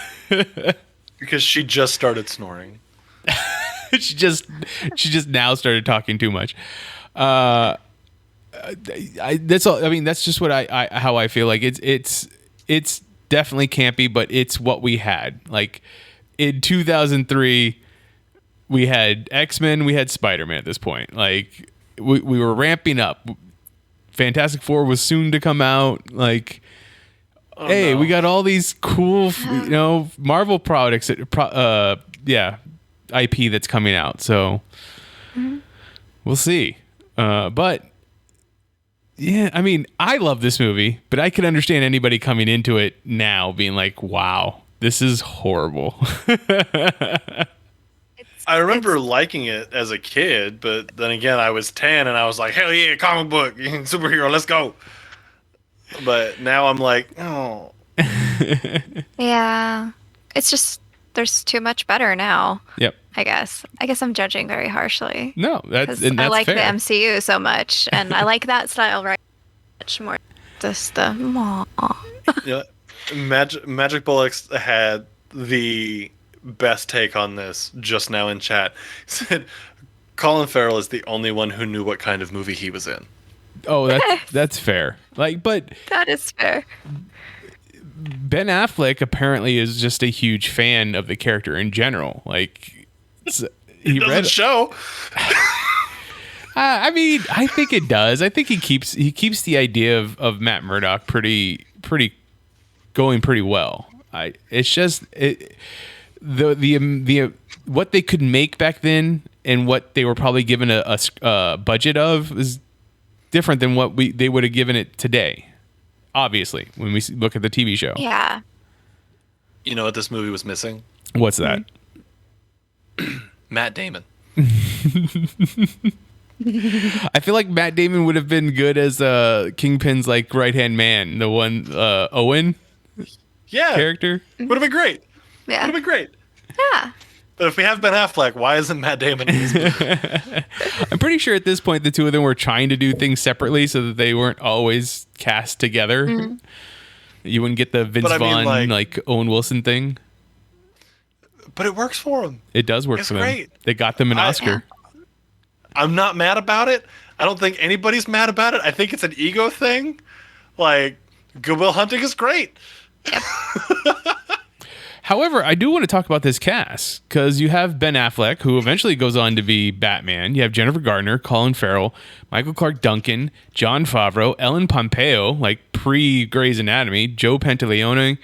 Because she just started snoring. she just now started talking too much. That's all. I mean, that's just what how I feel. Like it's definitely campy, but it's what we had. Like in 2003, we had X-Men, we had Spider-Man at this point. Like we were ramping up. Fantastic Four was soon to come out. Like, we got all these cool, Marvel products, IP that's coming out. So we'll see. But yeah, I mean, I love this movie, but I could understand anybody coming into it now being like, wow, this is horrible. I remember liking it as a kid, but then again, I was 10 and I was like, hell yeah, comic book, superhero, let's go. But now I'm like, oh. Yeah. It's just there's too much better now. Yep. I guess I'm judging very harshly. No, that's I like fair. the MCU so much, and I like that style right much more. Just the Yeah, Magic Bullocks had the best take on this just now in chat. He said Colin Farrell is the only one who knew what kind of movie he was in. Oh, that's fair. Like, but that is fair. Ben Affleck apparently is just a huge fan of the character in general. Like, he Doesn't show. I mean, I think it does. I think he keeps the idea of Matt Murdock pretty going pretty well. It's just the what they could make back then and what they were probably given a budget of is different than what they would have given it today. Obviously, when we look at the TV show. Yeah. You know what this movie was missing? What's that? Matt Damon. I feel like Matt Damon would have been good as Kingpin's like right-hand man, the one Owen character. Would have been great. Yeah. Would have been great. Yeah. But if we have Ben Affleck, why isn't Matt Damon in this movie? I'm pretty sure at this point the two of them were trying to do things separately so that they weren't always cast together. Mm-hmm. You wouldn't get the Vince Vaughn like Owen Wilson thing. But it works for them. It does work for them. Great. They got them an Oscar. I'm not mad about it. I don't think anybody's mad about it. I think it's an ego thing. Like, Good Will Hunting is great. Yep. However, I do want to talk about this cast because you have Ben Affleck, who eventually goes on to be Batman. You have Jennifer Garner, Colin Farrell, Michael Clark Duncan, Jon Favreau, Ellen Pompeo, like pre-Grey's Anatomy, Joe Pantoliano,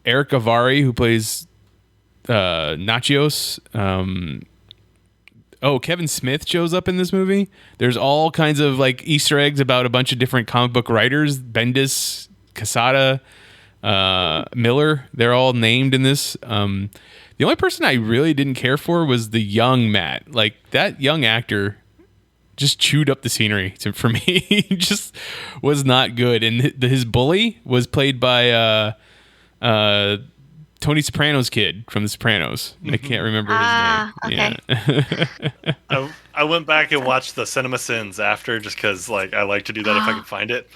Eric Avari, who plays Nachios. Kevin Smith shows up in this movie. There's all kinds of like Easter eggs about a bunch of different comic book writers. Bendis, Quesada, Miller, they're all named in this. The only person I really didn't care for was the young Matt. Like, that young actor just chewed up the scenery for me. He just was not good. And his bully was played by Tony Soprano's kid from The Sopranos. I can't remember his name. Okay. Yeah. I went back and watched the Cinema Sins after just because like I like to do that if I can find it.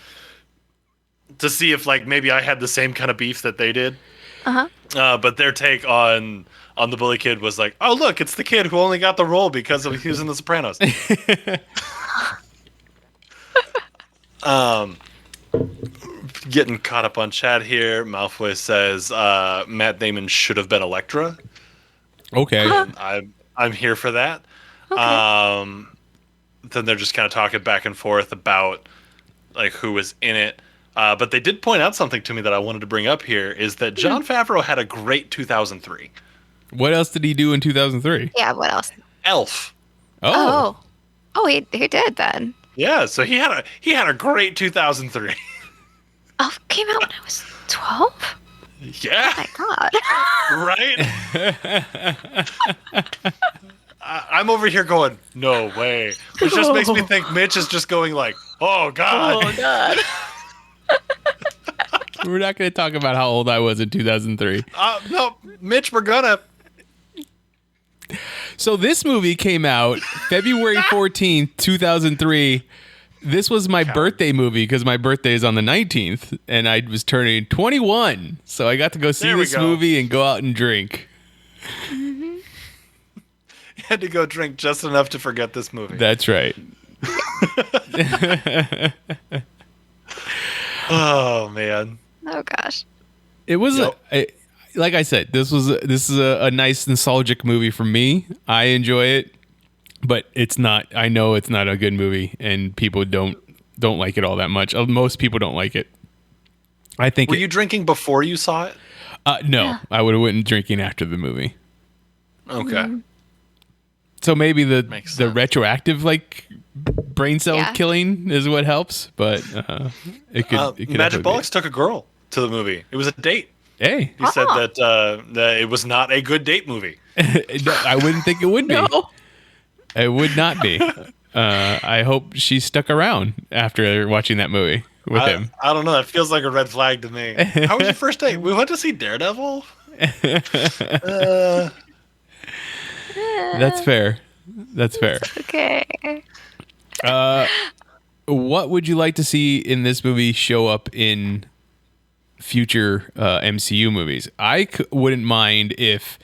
To see if like maybe I had the same kind of beef that they did. Uh-huh. But their take on the bully kid was like, oh look, it's the kid who only got the role because he was in The Sopranos. Getting caught up on chat here. Malfoy says Matt Damon should have been Elektra. Okay. I'm here for that. Okay. Then they're just kind of talking back and forth about like who was in it. But they did point out something to me that I wanted to bring up here is that Jon Favreau had a great 2003. What else did he do in 2003? Yeah, what else? Elf. Oh, he did then. Yeah, so he had a great 2003. Elf came out when I was 12? Yeah. Oh my god. Right? I'm over here going, no way. Which just makes me think Mitch is just going like, oh god. Oh god. We're not going to talk about how old I was in 2003. No, Mitch, we're gonna. So this movie came out February 14th, 2003. This was my birthday movie because my birthday is on the 19th, and I was turning 21. So I got to go see this movie and go out and drink. You had to go drink just enough to forget this movie. That's right. Oh man. Oh gosh. It was like I said, this is a nice nostalgic movie for me. I enjoy it, but it's not. I know it's not a good movie, and people don't like it all that much. Most people don't like it. I think. Were you drinking before you saw it? No, Yeah. I would have went drinking after the movie. Okay. Mm-hmm. So maybe the Makes sense. retroactive like brain cell killing is what helps, but it could. Magic Bullocks took a girl to the movie. It was a date. Hey, He said that it was not a good date movie. no, I wouldn't think it would be. No. It would not be. I hope she stuck around after watching that movie with him. I don't know. That feels like a red flag to me. How was your first date? We went to see Daredevil. That's fair. That's fair. Okay. What would you like to see in this movie show up in future MCU movies? I wouldn't mind if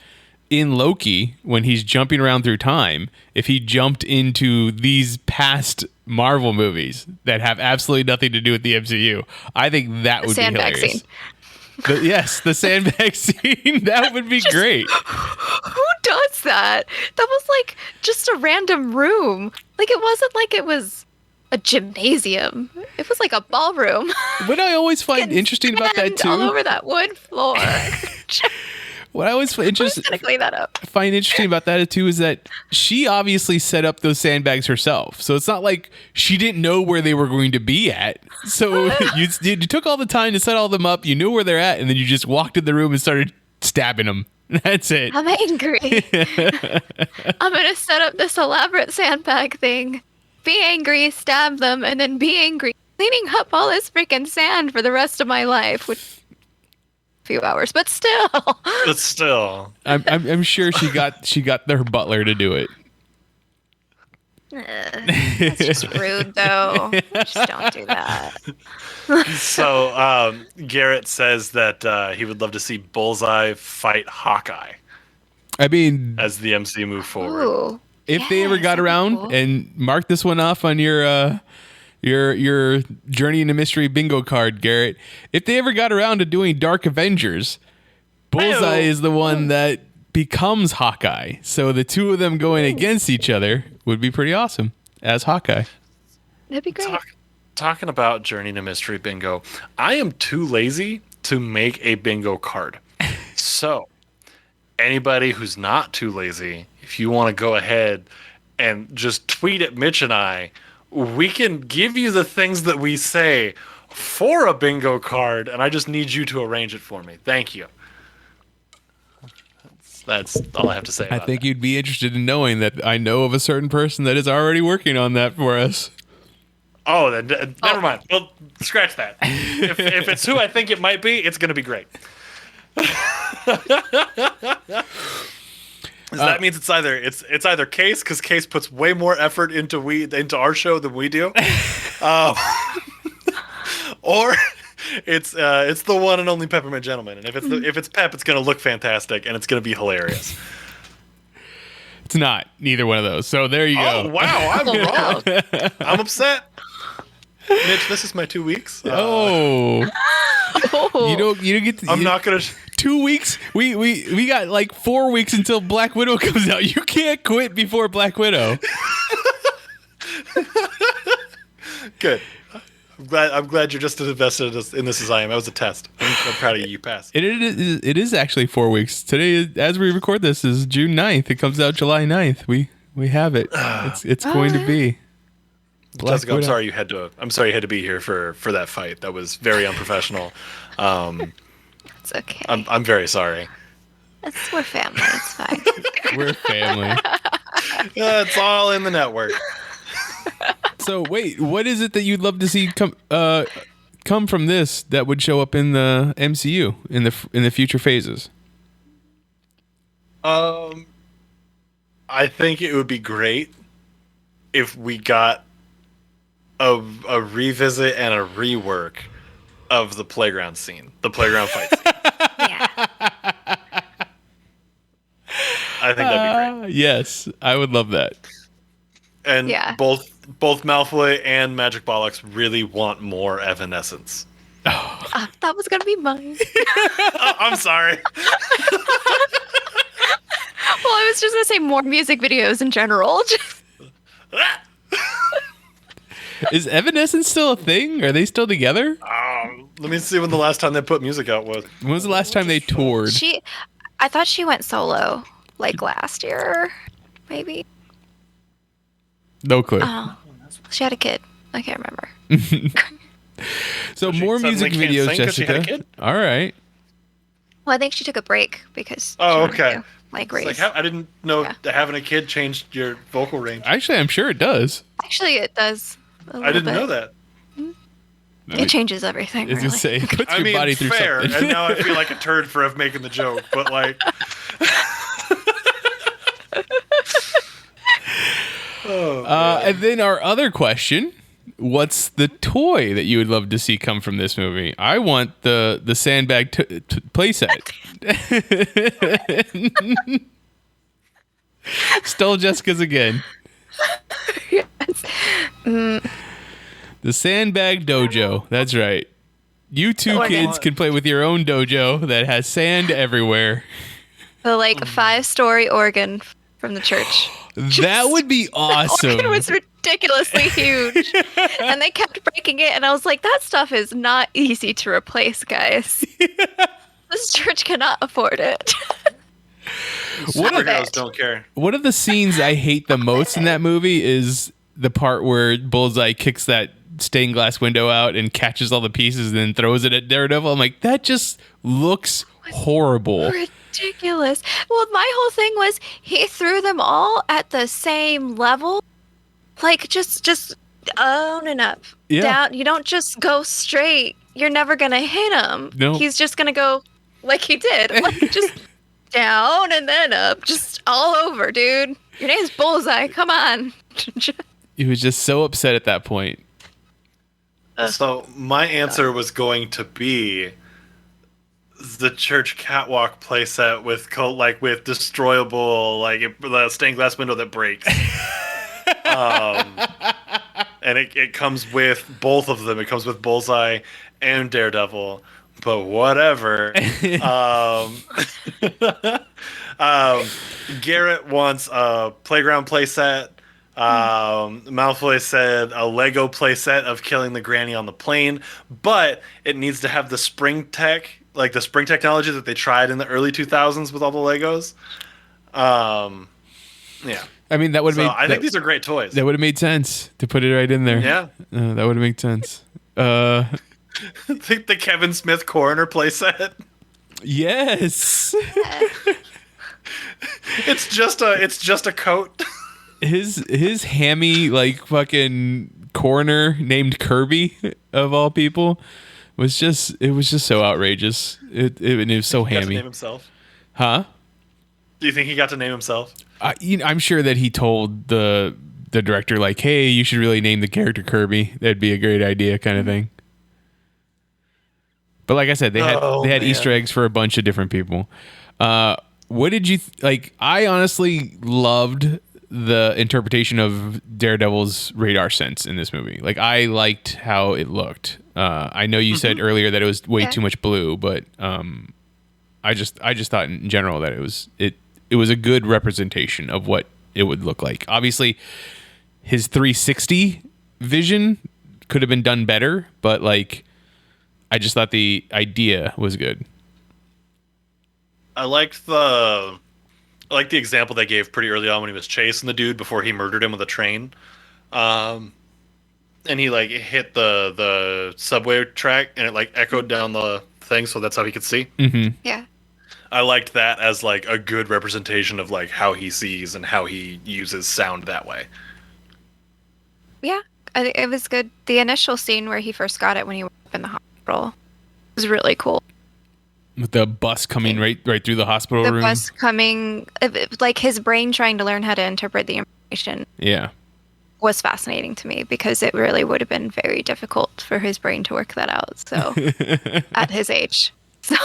in Loki, when he's jumping around through time, if he jumped into these past Marvel movies that have absolutely nothing to do with the MCU. I think that would be sandbag hilarious. scene. Yes, the sandbag scene. That would be great. Who does that? That was like just a random room. Like it wasn't like it was a gymnasium. It was like a ballroom. What I always find interesting about that Sand all too. over that wood floor. What I always Who's gonna clean that up? find interesting about that too is that she obviously set up those sandbags herself. So it's not like she didn't know where they were going to be at. So you took all the time to set all them up. You knew where they're at, and then you just walked in the room and started stabbing them. That's it. I'm angry. I'm gonna set up this elaborate sandbag thing. Be angry, stab them, and then be angry, cleaning up all this freaking sand for the rest of my life. Which few hours, but still. But still, I'm sure she got their butler to do it. That's just rude, though. Just don't do that. so Garrett says that he would love to see Bullseye fight Hawkeye I mean, as the MC move forward. Ooh. if they ever Yes, got that'd be around cool. and mark this one off on your Journey into Mystery bingo card, Garrett. If they ever got around to doing Dark Avengers, Bullseye is the one that becomes Hawkeye. So the two of them going against each other would be pretty awesome as Hawkeye. That'd be great. Talking about Journey to Mystery bingo, I am too lazy to make a bingo card. So anybody who's not too lazy, if you want to go ahead and just tweet at Mitch and I, we can give you the things that we say for a bingo card, and I just need you to arrange it for me. Thank you. That's all I have to say I about think that. you'd be interested in knowing that I know of a certain person that is already working on that for us. Oh, then never mind. Well, scratch that. If it's who I think it might be, it's going to be great. That means it's either Case, because Case puts way more effort into our show than we do, or it's the one and only Peppermint Gentleman. And if it's Pep, it's gonna look fantastic and it's gonna be hilarious. It's not neither one of those. So there you Oh go. wow, I'm wrong. I'm upset. Mitch, this is my 2 weeks. Oh, Oh. you don't get to, I'm not gonna. 2 weeks. We got like 4 weeks until Black Widow comes out. You can't quit before Black Widow. Good. I'm glad you're just as invested in this as I am. That was a test. I'm proud of you. You passed. It is actually 4 weeks. Today, as we record this, is June 9th. It comes out July 9th. We have it. It's going to be. Black Jessica, I'm Widow. sorry you had to be here for that fight. That was very unprofessional. It's okay. I'm very sorry. We're family. It's fine. We're family. It's all in the network. So wait, what is it that you'd love to see come from this that would show up in the MCU in the future phases? I think it would be great if we got a revisit and a rework of the playground scene, the playground fight scene. Yeah. I think that'd be great. Yes, I would love that. And Yeah. both Malfoy and Magic Bollocks really want more Evanescence. That was gonna be mine. I'm sorry. Well, I was just gonna say more music videos in general. Is Evanescence still a thing? Are they still together? Let me see when the last time they put music out was. When was the last time they toured? I thought she went solo, like last year, maybe. No clue. Oh, she had a kid. I can't remember. So she more suddenly music can't videos, sing 'cause she had a Jessica. kid? All right. Well, I think she took a break because. Oh, she wanted okay. to, like It's raise. like, I didn't know Yeah. having a kid changed your vocal range. Actually, I'm sure it does. Actually, it does. I didn't know that. It changes everything. I was Really. gonna say, it puts I your mean, body through fair. something. And now I feel like a turd for making the joke, but like. And then our other question: what's the toy that you would love to see come from this movie? I want the sandbag playset. Stole Jessica's again. The sandbag dojo. That's right. You two Organ. kids can play with your own dojo that has sand everywhere. The like 5-story organ from the church. That would be awesome. Organ was ridiculously huge, and they kept breaking it. And I was like, that stuff is not easy to replace, guys. This church cannot afford it. Superheroes don't care. One of the scenes I hate the most in that movie is the part where Bullseye kicks that stained glass window out and catches all the pieces and then throws it at Daredevil. I'm like, that just looks horrible. Ridiculous. Well, my whole thing was he threw them all at the same level, like just on and up, Yeah. down. You don't just go straight. You're never gonna hit him. No. He's just gonna go like he did, like just down and then up, just all over, dude. Your name's Bullseye. Come on. He was just so upset at that point. So my answer was going to be the church catwalk playset with with destroyable the stained glass window that breaks. And it comes with both of them. It comes with Bullseye and Daredevil. But whatever. Garrett wants a playground playset. Malfoy said a Lego playset of killing the granny on the plane, but it needs to have the spring tech, like the spring technology that they tried in the early 2000s with all the Legos. Yeah. I mean, that would have So made. I think these are great toys. That would have made sense to put it right in there. Yeah. That would have made sense. Think the Kevin Smith coroner playset. Yes. It's just a coat. His hammy fucking coroner named Kirby of all people was just so outrageous. It was so He got to hammy. name himself. Huh? Do you think he got to name himself? I'm sure that he told the director hey, you should really name the character Kirby. That'd be a great idea, kind of thing. But like I said, they had man. Easter eggs for a bunch of different people. What did you like? I honestly loved the interpretation of Daredevil's radar sense in this movie. I liked how it looked. I know you said earlier that it was way too much blue, but I just thought in general that it was a good representation of what it would look like. Obviously, his 360 vision could have been done better, but I just thought the idea was good. I liked the example they gave pretty early on when he was chasing the dude before he murdered him with a train. And he hit the subway track and it echoed down the thing, so that's how he could see. Mm-hmm. Yeah. I liked that as a good representation of how he sees and how he uses sound that way. Yeah. It was good. The initial scene where he first got it when he was up in the hospital was really cool. With the bus coming right through the hospital The room. bus coming, his brain trying to learn how to interpret the information Yeah. was fascinating to me because it really would have been very difficult for his brain to work that out. So at his age. So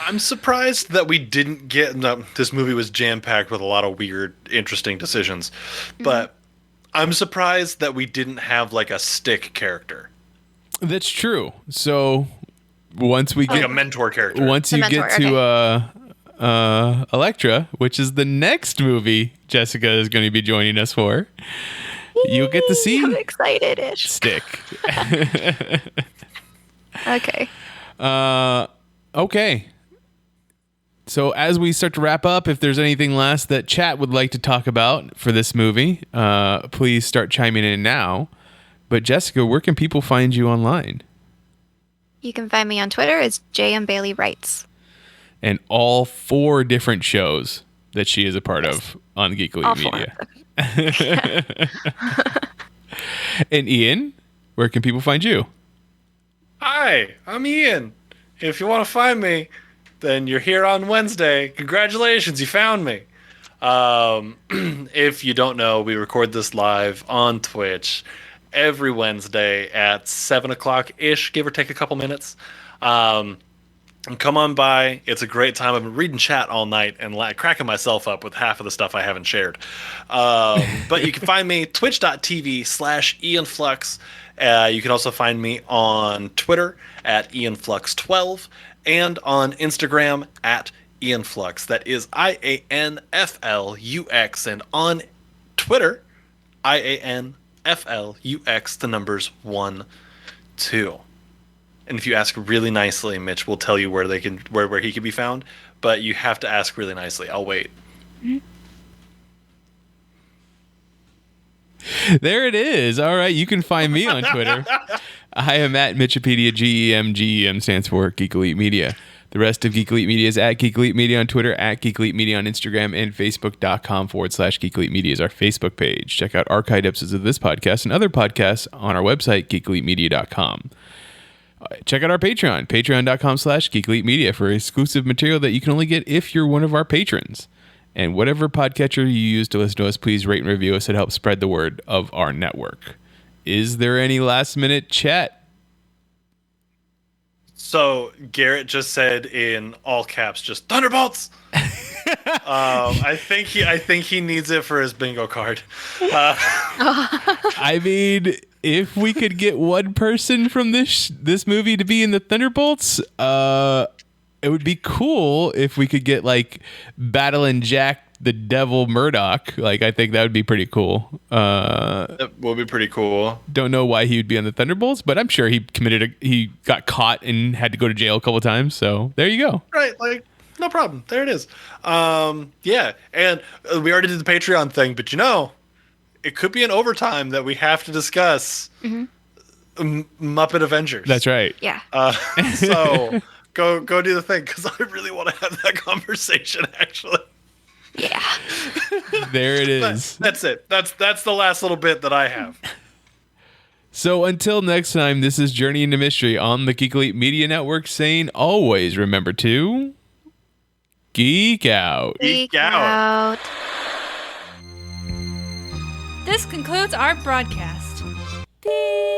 I'm surprised that we didn't get... No, this movie was jam-packed with a lot of weird, interesting decisions. But I'm surprised that we didn't have a stick character. That's true. So once we get A mentor character. once you mentor, get to Elektra, which is the next movie Jessica is going to be joining us for, you'll get to see I'm excited-ish. Stick. Okay. Okay. So as we start to wrap up, if there's anything last that chat would like to talk about for this movie, please start chiming in now. But Jessica, where can people find you online? You can find me on Twitter as JM Bailey Writes. And all 4 different shows that she is a part of on Geek Elite All 4 Media. of them. And Ian, where can people find you? Hi, I'm Ian. If you want to find me, then you're here on Wednesday. Congratulations, you found me. If you don't know, we record this live on Twitch every Wednesday at 7 o'clock-ish, give or take a couple minutes. And come on by. It's a great time. I've been reading chat all night and cracking myself up with half of the stuff I haven't shared. But you can find me twitch.tv/IanFlux. You can also find me on Twitter at IanFlux12 and on Instagram at IanFlux. That is IANFLUX. And on Twitter, IANFLUX, the numbers 1, 2. And if you ask really nicely, Mitch will tell you where he can be found. But you have to ask really nicely. I'll wait. There it is. All right. You can find me on Twitter. I am at Mitchipedia, GEM. GEM stands for Geek Elite Media. The rest of Geek Elite Media is at Geek Elite Media on Twitter, at Geek Elite Media on Instagram, and Facebook.com/Geek Elite Media is our Facebook page. Check out archived episodes of this podcast and other podcasts on our website, geekelitemedia.com. Check out our Patreon, patreon.com/Geek Elite Media for exclusive material that you can only get if you're one of our patrons. And whatever podcatcher you use to listen to us, please rate and review us. It helps spread the word of our network. Is there any last minute chat? So Garrett just said in all caps, just Thunderbolts. I think he needs it for his bingo card. I mean, if we could get one person from this movie to be in the Thunderbolts, it would be cool if we could get like Battle and Jack the Devil Murdoch. Like, I think that would be pretty cool. That would be pretty cool. Don't know why he would be on the Thunderbolts, but I'm sure he got caught and had to go to jail a couple times. So there you go. Right, like no problem. There it is. Yeah, and we already did the Patreon thing, but it could be an overtime that we have to discuss Muppet Avengers. That's right. Yeah. So go do the thing, because I really want to have that conversation, actually. Yeah. There it is. That's it. That's the last little bit that I have. So until next time, this is Journey into Mystery on the Geek Elite Media Network, saying always remember to geek out. Geek out. This concludes our broadcast. Beep.